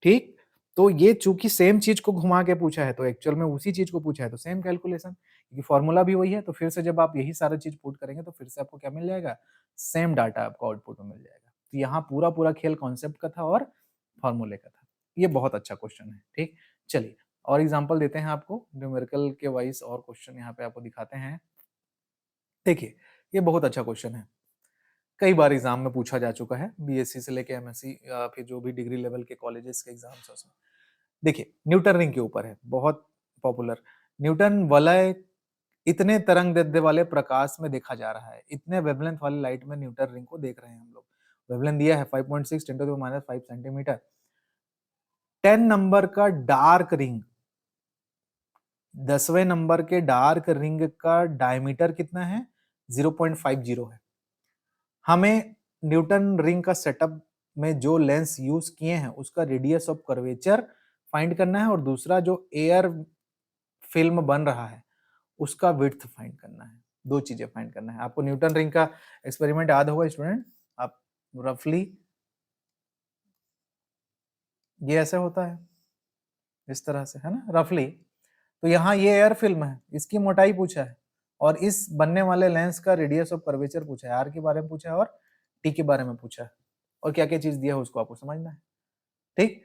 ठीक। तो ये चूंकि सेम चीज को घुमा के पूछा है, तो एक्चुअल में उसी चीज को पूछा है, तो सेम कैलकुलेशन, क्योंकि फॉर्मूला भी वही है। तो फिर से जब आप यही सारा चीज पुट करेंगे, तो फिर से आपको क्या मिल जाएगा, सेम डाटा आपको आउटपुट में मिल जाएगा। तो यहाँ पूरा पूरा खेल कॉन्सेप्ट का था और फॉर्मूले का था। ये बहुत अच्छा क्वेश्चन है, ठीक। चलिए और एग्जाम्पल देते हैं आपको न्यूमेरिकल के वाइज, और क्वेश्चन यहाँ पे आपको दिखाते हैं। देखिए ये बहुत अच्छा क्वेश्चन है, कई बार एग्जाम में पूछा जा चुका है, बीएससी से लेके एमएससी या फिर जो भी डिग्री लेवल के कॉलेजेस के एग्जाम्स है उसमें। देखिए न्यूटन रिंग के ऊपर है, बहुत पॉपुलर। न्यूटन वलय इतने तरंग दैर्ध्य वाले प्रकाश में देखा जा रहा है, इतने वेवलेंथ वाली लाइट में न्यूटन रिंग को देख रहे हैं हम लोग। वेवलेंथ दिया है 5.6 × 10⁻⁵ सेंटीमीटर। 10 नंबर का डार्क रिंग, 10वें नंबर के डार्क रिंग का डायमीटर कितना है, 0.50 है। हमें न्यूटन रिंग का सेटअप में जो लेंस यूज किए हैं उसका रेडियस ऑफ कर्वेचर फाइंड करना है, और दूसरा जो एयर फिल्म बन रहा है उसका विड्थ फाइंड करना है। दो चीजें फाइंड करना है आपको। न्यूटन रिंग का एक्सपेरिमेंट याद होगा स्टूडेंट, आप रफली ये ऐसे होता है इस तरह से, है ना, रफली। तो यहाँ ये एयर फिल्म है, इसकी मोटाई पूछा है, और इस बनने वाले लेंस का रेडियस ऑफ कर्वेचर पूछा है, आर के बारे में पूछा है और टी के बारे में पूछा है, और क्या क्या चीज दिया है उसको आपको समझना है, ठीक।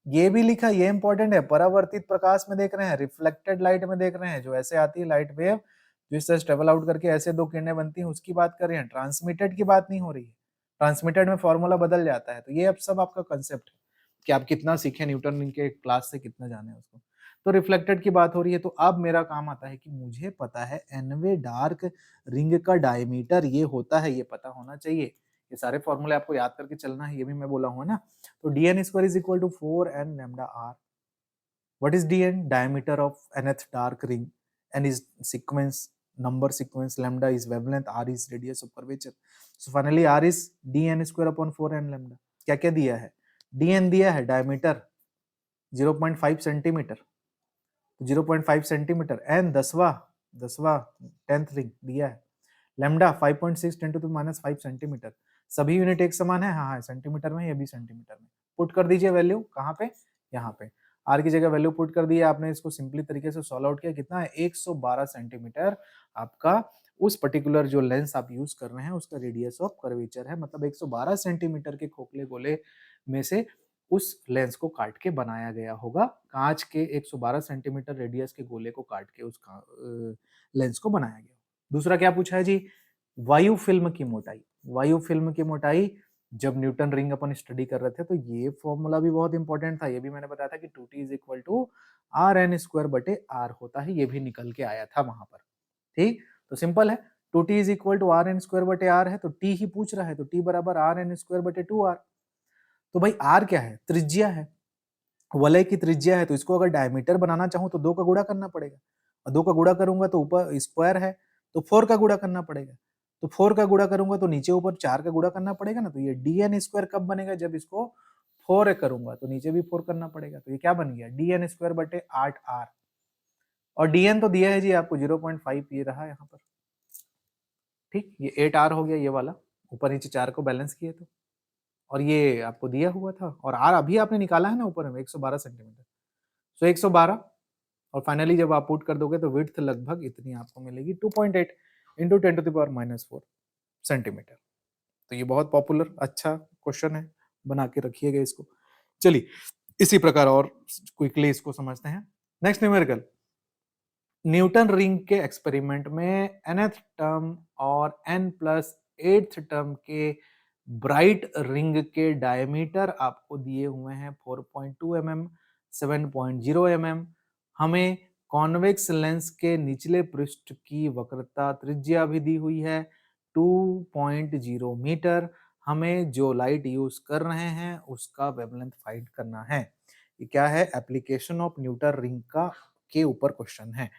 ये भी लिखा, ये इंपॉर्टेंट है, परावर्तित प्रकाश में देख रहे हैं, रिफ्लेक्टेड लाइट में देख रहे हैं, जो ऐसे आती है लाइट वेव, जो इस तरह ट्रेवल आउट करके ऐसे दो किरणें बनती हैं, उसकी बात कर रहे हैं। ट्रांसमिटेड की बात नहीं हो रही है, ट्रांसमिटेड में फॉर्मूला बदल जाता है। तो ये अब सब आपका कंसेप्ट है कि आप कितना सीखे न्यूटन रिंग के क्लास से, कितना जाने उसको। तो रिफ्लेक्टेड की बात हो रही है, तो अब मेरा काम आता है कि मुझे पता है nवे डार्क रिंग का डायमीटर ये होता है, ये पता होना चाहिए। ये सारे फॉर्मूले आपको याद करके चलना है, ये भी मैं बोला हूँ ना। तो dn square is equal to 4n lambda r। What is dn, diameter of nth dark ring, n is sequence, number sequence, lambda is wavelength, r is radius of curvature, so finally r is dn square upon 4n lambda। क्या क्या दिया है, dn दिया है diameter 0.5 centimetre, 0.5 centimetre, n 10वां 10वां 10th ring दिया है। Lambda 5.6 10 to the minus 5 centimetre. सभी यूनिट एक समान है, हाँ सेंटीमीटर में, ये भी सेंटीमीटर में। पुट कर दीजिए वैल्यू कहाँ पे, यहाँ पे। आर की जगह वैल्यू पुट कर दिया आपने, इसको सिंपली तरीके से सॉल्व आउट किया, कितना है 112 सेंटीमीटर आपका उस पर्टिकुलर जो लेंस आप यूज कर रहे हैं उसका रेडियस ऑफ कर्वेचर है। मतलब 112 सेंटीमीटर के खोखले गोले में से उस लेंस को काट के बनाया गया होगा। कांच के 112 सेंटीमीटर रेडियस के गोले को काट के उस लेंस को बनाया गया। दूसरा क्या पूछा है जी, वायु फिल्म की मोटाई। वायु फिल्म की मोटाई जब न्यूटन रिंग अपन स्टडी कर रहे थे तो ये फॉर्मूला भी बहुत इंपॉर्टेंट था। ये भी मैंने बताया था कि 2t is equal to R N square बटे आर होता है, ये भी निकल के आया था वहां पर। ठीक, तो सिंपल है, 2t is equal to R N square बटे आर है, तो t ही पूछ रहा है, तो t बराबर आर एन स्क्वायर बटे 2r। तो भाई r क्या है, त्रिज्या है, वलय की त्रिज्या है, तो इसको अगर डायमीटर बनाना चाहूं तो 2 का गुणा करना पड़ेगा, और 2 का गुणा करूंगा तो ऊपर स्क्वायर है तो 4 का गुणा करना पड़ेगा, तो 4 का गुणा करूंगा तो नीचे ऊपर 4 का गुणा करना पड़ेगा ना। तो ये dn स्क्वायर कब बनेगा, जब इसको 4 करूंगा तो नीचे भी 4 करना पड़ेगा। तो ये क्या बन गया, dn स्क्वायर बटे 8r। और dn तो दिया है जी आपको 0.5 ये रहा यहाँ पर। ठीक, ये 8r हो गया, ये वाला ऊपर नीचे 4 को बैलेंस किए तो, और ये आपको दिया हुआ था, और r अभी आपने निकाला है ना ऊपर में 112 सेंटीमीटर, सो 112, और फाइनली जब आप पुट कर दोगे तो विड्थ लगभग इतनी आपको मिलेगी 2.8 into 10 to the power -4 centimetre. तो ये बहुत पॉपुलर अच्छा क्वेश्चन है, बना के रखिएगा इसको। चलिए इसी प्रकार और क्विकली इसको समझते हैं। नेक्स्ट न्यूमेरिकल, न्यूटन रिंग के एक्सपेरिमेंट में nth टर्म और n+8th टर्म के ब्राइट रिंग के डायमीटर आपको दिए हुए हैं 4.2 mm, 7.0 mm। हमें कॉन्वेक्स लेंस के निचले पृष्ठ की वक्रता त्रिज्या भी दी हुई है 2.0 मीटर। हमें जो लाइट यूज कर रहे हैं उसका वेवलेंथ फाइंड करना है। ये क्या है, एप्लीकेशन ऑफ न्यूटन रिंग का के ऊपर क्वेश्चन है।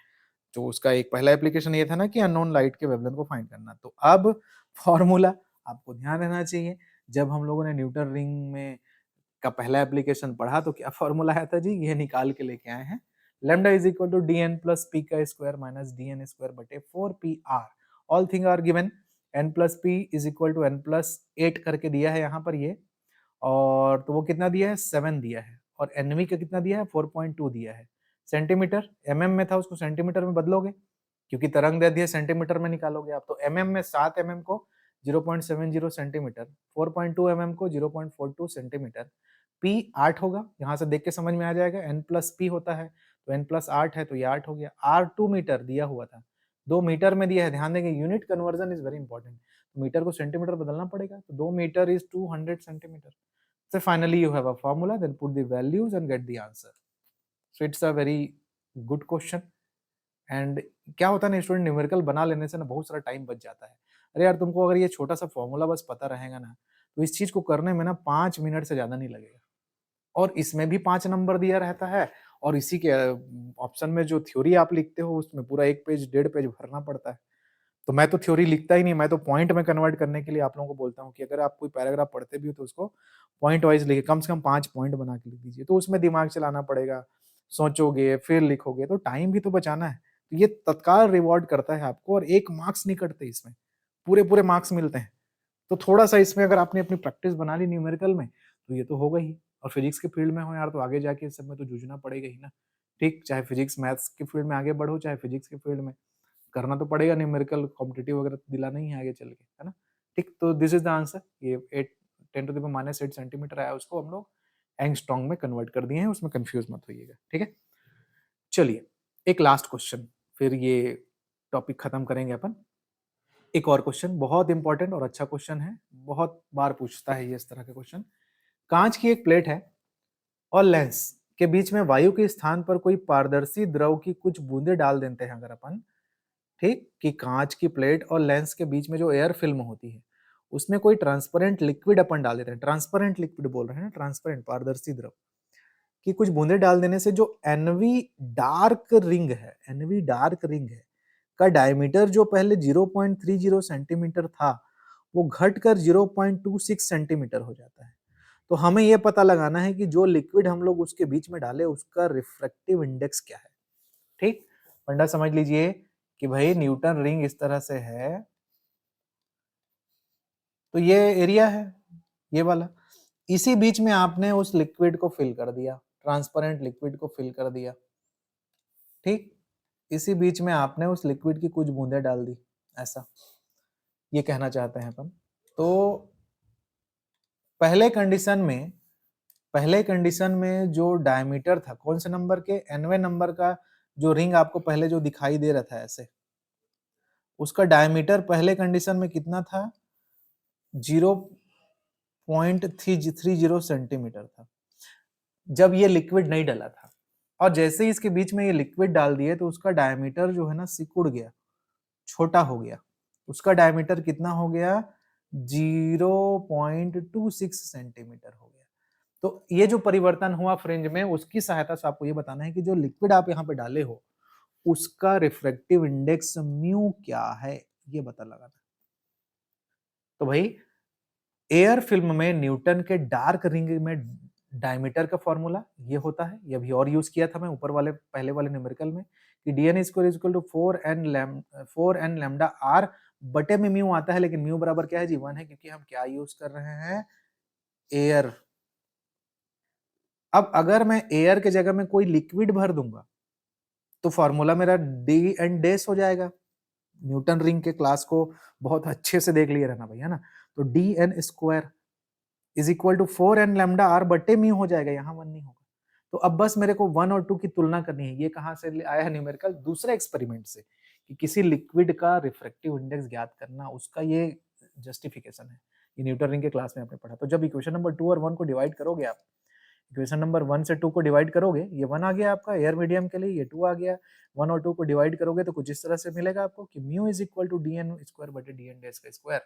जो उसका एक पहला एप्लीकेशन ये था ना कि अननोन लाइट के वेवलेंथ को फाइंड करना। तो अब फॉर्मूला आपको ध्यान रहना चाहिए, जब हम लोगों ने न्यूटन रिंग में का पहला एप्लीकेशन पढ़ा तो क्या फॉर्मूला आया था जी, ये निकाल के लेके आए हैं। Lambda is equal to D N plus P का square minus D N square बटे 4pr। All thing are given, n plus P is equal to n+8 करके दिया है यहाँ पर ये, और तो वो कितना दिया है 7 दिया है, और एनवी का कितना दिया है 4.2 दिया है। सेंटीमीटर एमएम में था, उसको सेंटीमीटर में बदलोगे क्योंकि तरंग दैर्ध्य सेंटीमीटर में निकालोगे आप, तो एमएम में 7 एमएम को 0.70 सेंटीमीटर, 4.2 एमएम को 0.42 सेंटीमीटर, पी 8 होगा, यहाँ से देख के समझ में आ जाएगा, n प्लस पी होता है तो n प्लस 8 है तो ये 8 हो गया। आर 2 मीटर दिया हुआ था, 2 मीटर में दिया है, ध्यान देंगे unit conversion is very important, metre को सेंटीमीटर बदलना पड़ेगा, तो 2 metre is 200 centimetre. So finally you have a formula, then put the values and get the answer. So it's a very good question. And क्या होता है ना student, numerical बना लेने से ना बहुत सारा टाइम बच जाता है। अरे यार तुमको अगर ये छोटा सा फॉर्मूला बस पता रहेगा ना तो इस चीज को करने में ना 5 मिनट से ज्यादा नहीं लगेगा, और इसमें भी 5 नंबर दिया रहता है, और इसी के ऑप्शन में जो थ्योरी आप लिखते हो उसमें पूरा 1 पेज 1.5 पेज भरना पड़ता है। तो मैं तो थ्योरी लिखता ही नहीं, मैं तो पॉइंट में कन्वर्ट करने के लिए आप लोगों को बोलता हूँ कि अगर आप कोई पैराग्राफ पढ़ते भी हो तो उसको पॉइंट वाइज लिखिए, कम से कम 5 पॉइंट बना के लिख दीजिए, तो उसमें दिमाग चलाना पड़ेगा, सोचोगे फिर लिखोगे, तो टाइम भी तो बचाना है। तो ये तत्काल रिवॉर्ड करता है आपको, और 1 मार्क्स नहीं कटते इसमें, पूरे मार्क्स मिलते हैं। तो थोड़ा सा इसमें अगर आपने अपनी प्रैक्टिस बना ली न्यूमेरिकल में तो ये तो होगा ही, और फिजिक्स के फील्ड में हो यार तो आगे जाके इस सब में तो जूझना पड़ेगा ही ना। ठीक, चाहे फिजिक्स मैथ्स के फील्ड में आगे बढ़ो, चाहे फिजिक्स के फील्ड में, करना तो पड़ेगा न्यूमेरिकल, कॉम्पिटिटिव वगैरह तो दिलाना ही है आगे चल के, है ना। ठीक, तो दिस इज द आंसर, ये 8 10 टू द पावर -8 सेंटीमीटर आया, उसको हम लोग एंगस्ट्रॉम में कन्वर्ट कर दिए हैं, उसमें कंफ्यूज मत होइएगा, ठीक है। चलिए एक लास्ट क्वेश्चन, फिर ये टॉपिक खत्म करेंगे अपन। एक और क्वेश्चन बहुत इंपॉर्टेंट और अच्छा क्वेश्चन है, बहुत बार पूछता है ये इस तरह का क्वेश्चन। कांच की एक प्लेट है और लेंस के बीच में वायु के स्थान पर कोई पारदर्शी द्रव की कुछ बूंदे डाल देते हैं अगर अपन, ठीक, कि कांच की प्लेट और लेंस के बीच में जो एयर फिल्म होती है उसमें कोई ट्रांसपेरेंट लिक्विड अपन डाल देते हैं, ट्रांसपेरेंट लिक्विड बोल रहे हैं, ट्रांसपेरेंट पारदर्शी द्रव की कुछ बूंदे डाल देने से जो एनवी डार्क रिंग है, एनवी डार्क रिंग है का डायमीटर जो पहले 0.30 सेंटीमीटर था वो घटकर 0.26 सेंटीमीटर हो जाता है। तो हमें यह पता लगाना है कि जो लिक्विड हम लोग उसके बीच में डाले उसका रिफ्रैक्टिव इंडेक्स क्या है। ठीक, फंडा समझ लीजिए, कि भाई न्यूटन रिंग इस तरह से है, तो ये एरिया है ये वाला, इसी बीच में आपने उस लिक्विड को फिल कर दिया, ट्रांसपेरेंट लिक्विड को फिल कर दिया, ठीक, इसी बीच में आपने उस लिक्विड की कुछ बूंदें डाल दी, ऐसा ये कहना चाहते हैं अपन। तो पहले कंडीशन में जो डायमीटर था कौन से नंबर के, nवें नंबर का जो रिंग आपको पहले जो दिखाई दे रहा था ऐसे, उसका डायमीटर पहले कंडीशन में कितना था, 0.330 सेंटीमीटर था जब ये लिक्विड नहीं डाला था। और जैसे ही इसके बीच में ये लिक्विड डाल दिए तो उसका डायमीटर जो है ना सिकुड़ गया, छोटा हो गया, उसका डायमीटर कितना हो गया, 0.26 सेंटीमीटर हो गया। तो ये जो परिवर्तन हुआ फ्रिंज में, उसकी सहायता से आपको ये बताना है कि जो लिक्विड आप यहाँ पे डाले हो उसका रिफ्रैक्टिव इंडेक्स म्यू क्या है, ये पता लगाना है। तो भाई एयर फिल्म में न्यूटन के डार्क रिंग में डायमीटर का फॉर्मूला ये होता है, ये अभी और यूज किया था मैं ऊपर वाले पहले वाले न्यूमेरिकल में कि dn square is equal to 4n lambda r बटे में म्यू आता है, लेकिन म्यू बराबर क्या है जी 1 है, क्योंकि हम क्या यूज कर रहे हैं, एयर। अब अगर मैं एयर के जगह में कोई लिक्विड भर दूंगा तो फॉर्मूला मेरा डी एन डेस हो जाएगा। न्यूटन रिंग के क्लास को बहुत अच्छे से देख लिए रहना भाई, है ना। तो D N square is equal to 4n lambda r बटे म्यू हो जाएगा, यहाँ 1 नहीं होगा। तो अब बस मेरे को 1 और 2 की तुलना करनी है। ये कहाँ से आया है न्यूमेरिकल, दूसरे एक्सपेरिमेंट से, कि किसी लिक्विड का रिफ्रैक्टिव इंडेक्स ज्ञात करना, उसका ये जस्टिफिकेशन है। ये न्यूटन रिंग के क्लास में आपने पढ़ा। तो जब इक्वेशन नंबर 2 और 1 को डिवाइड करोगे आप, इक्वेशन नंबर 1 से 2 को डिवाइड करोगे, ये 1 आ गया आपका एयर मीडियम के लिए, ये 2 आ गया, 1 और 2 को डिवाइड करोगे तो कुछ इस तरह से मिलेगा आपको कि mu is equal to D N square बटे डी एन डेस का स्क्वायर।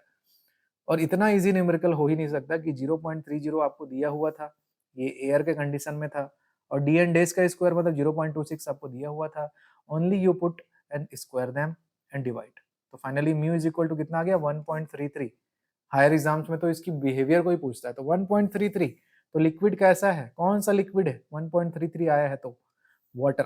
और इतना इजी न्यूमेरिकल हो ही नहीं सकता कि 0.30 आपको दिया हुआ था, ये एयर के कंडीशन में था, और डी एन डेज का स्क्वायर मतलब 0.26 आपको दिया हुआ था। Only you put and square them and divide, तो finally mu is equal to कितना आ गया, 1.33। हायर एग्जाम्स में तो इसकी बिहेवियर को ही पूछता है, तो 1.33। तो लिक्विड कैसा है, कौन सा लिक्विड है, 1.33 आया है तो वाटर।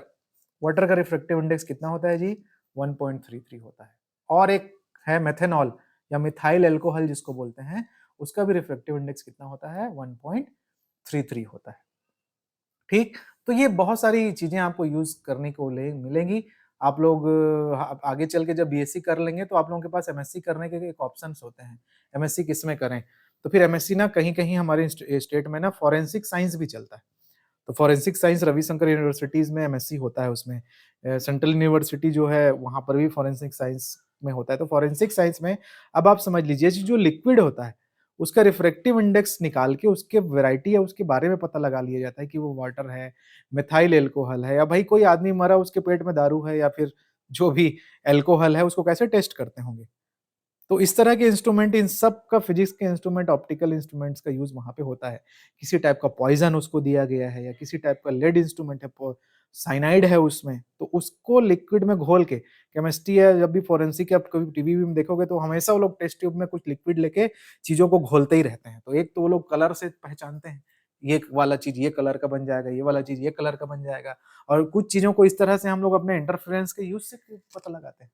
वाटर का रिफ्रैक्टिव इंडेक्स कितना होता है जी, 1.33 होता है। और एक है मेथेनॉल या मिथाइल एल्कोहल जिसको बोलते हैं, उसका भी रिफ्रैक्टिव इंडेक्स कितना होता है, 1.33 होता है। ठीक, तो ये बहुत सारी चीजें आपको यूज करने को मिलेंगी। आप लोग आगे चल के जब बीएससी कर लेंगे तो आप लोगों के पास एमएससी करने के एक ऑप्शंस होते हैं, एमएससी किस में करें। तो फिर एमएससी ना कहीं कहीं हमारे स्टेट में ना फॉरेंसिक साइंस भी चलता है। तो फॉरेंसिक साइंस रविशंकर यूनिवर्सिटीज में एमएससी होता है, उसमें सेंट्रल यूनिवर्सिटी जो है वहां पर भी फॉरेंसिक साइंस में होता है। तो फॉरेंसिक साइंस में अब आप समझ लीजिए जो लिक्विड होता है उसका रिफ्रैक्टिव इंडेक्स निकाल के उसके वैरायटी या उसके बारे में पता लगा लिया जाता है कि वो वाटर है, मिथाइल एल्कोहल है, या भाई कोई आदमी मरा उसके पेट में दारू है, या फिर जो भी एल्कोहल है उसको कैसे टेस्ट करते होंगे। तो इस तरह के इंस्ट्रूमेंट, इन सब का फिजिक्स के इंस्ट्रूमेंट, ऑप्टिकल इंस्ट्रूमेंट्स का यूज वहां पे होता है। किसी टाइप का पॉइजन उसको दिया गया है, या किसी टाइप का लेड इंस्ट्रूमेंट है, साइनाइड है उसमें, तो उसको लिक्विड में घोल के, केमिस्ट्री या जब भी फॉरेंसिक आप कभी टीवी में देखोगे तो हमेशा वो लोग टेस्ट ट्यूब में कुछ लिक्विड लेके चीजों को घोलते ही रहते हैं। तो एक तो वो लोग कलर से पहचानते हैं, ये वाला चीज ये कलर का बन जाएगा, ये वाला चीज ये कलर का बन जाएगा, और कुछ चीजों को इस तरह से हम लोग अपने इंटरफेरेंस के यूज से पता लगाते हैं।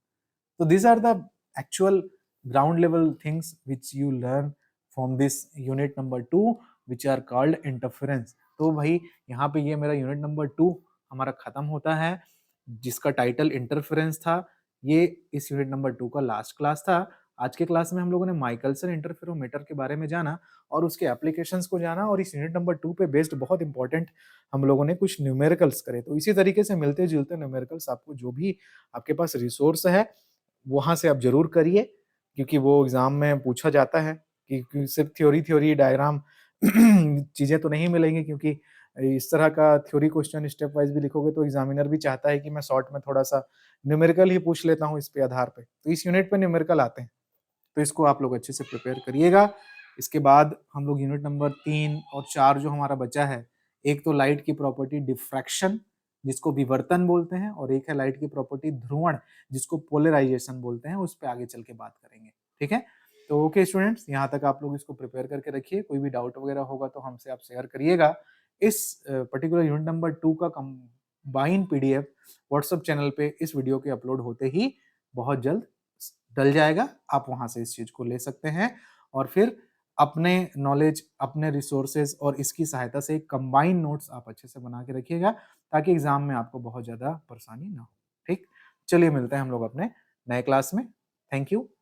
So these are the actual ground level things which you learn from this unit number 2 which are called interference। तो भाई यहाँ पे ये मेरा यूनिट नंबर 2 हमारा खत्म होता है, जिसका टाइटल इंटरफेरेंस था। ये इस यूनिट नंबर 2 का लास्ट क्लास था। आज के क्लास में हम लोगों ने माइकलसन इंटरफेरोमीटर के बारे में जाना और उसके एप्लीकेशंस को जाना, और इस यूनिट नंबर 2 पे बेस्ड बहुत इंपॉर्टेंट हम लोगों ने कुछ न्यूमेरिकल्स करे। तो इसी तरीके से मिलते जुलते न्यूमेरिकल्स आपको जो भी आपके पास रिसोर्स है वहाँ से आप ज़रूर करिए, क्योंकि वो एग्ज़ाम में पूछा जाता है कि सिर्फ़ थ्योरी डायग्राम चीज़ें तो नहीं मिलेंगी, क्योंकि इस तरह का थ्योरी क्वेश्चन स्टेप वाइज़ भी लिखोगे तो एग्ज़ामिनर भी चाहता है कि मैं शॉर्ट में थोड़ा-सा न्यूमेरिकल ही पूछ लेता हूँ इस पे आधार पे। तो इस यूनिट पे न्यूमेरिकल आते हैं, तो इसको आप लोग अच्छे से प्रिपेयर करिएगा। इसके बाद हम लोग यूनिट नंबर 3 और 4 जो हमारा बचा है, एक तो लाइट की प्रॉपर्टी डिफ्रैक्शन जिसको विवर्तन बोलते हैं, और एक है लाइट की प्रॉपर्टी ध्रुवण जिसको पोलराइजेशन बोलते हैं, उस पे आगे चल के बात करेंगे। ठीक है, तो ओके स्टूडेंट्स, यहाँ तक आप लोग इसको प्रिपेयर करके रखिए। कोई भी डाउट वगैरह होगा तो हमसे आप शेयर करिएगा। इस पर्टिकुलर यूनिट नंबर 2 का कंबाइन पीडीएफ व्हाट्सएप चैनल पे इस वीडियो के अपलोड होते ही बहुत जल्द डल जाएगा। आप वहाँ से इस चीज़ को ले सकते हैं और फिर अपने नॉलेज, अपने रिसोर्सेज़ और इसकी सहायता से एक कंबाइंड नोट्स आप अच्छे से बना के रखिएगा ताकि एग्ज़ाम में आपको बहुत ज़्यादा परेशानी ना हो। ठीक? चलिए मिलते हैं हम लोग अपने नए क्लास में। Thank you.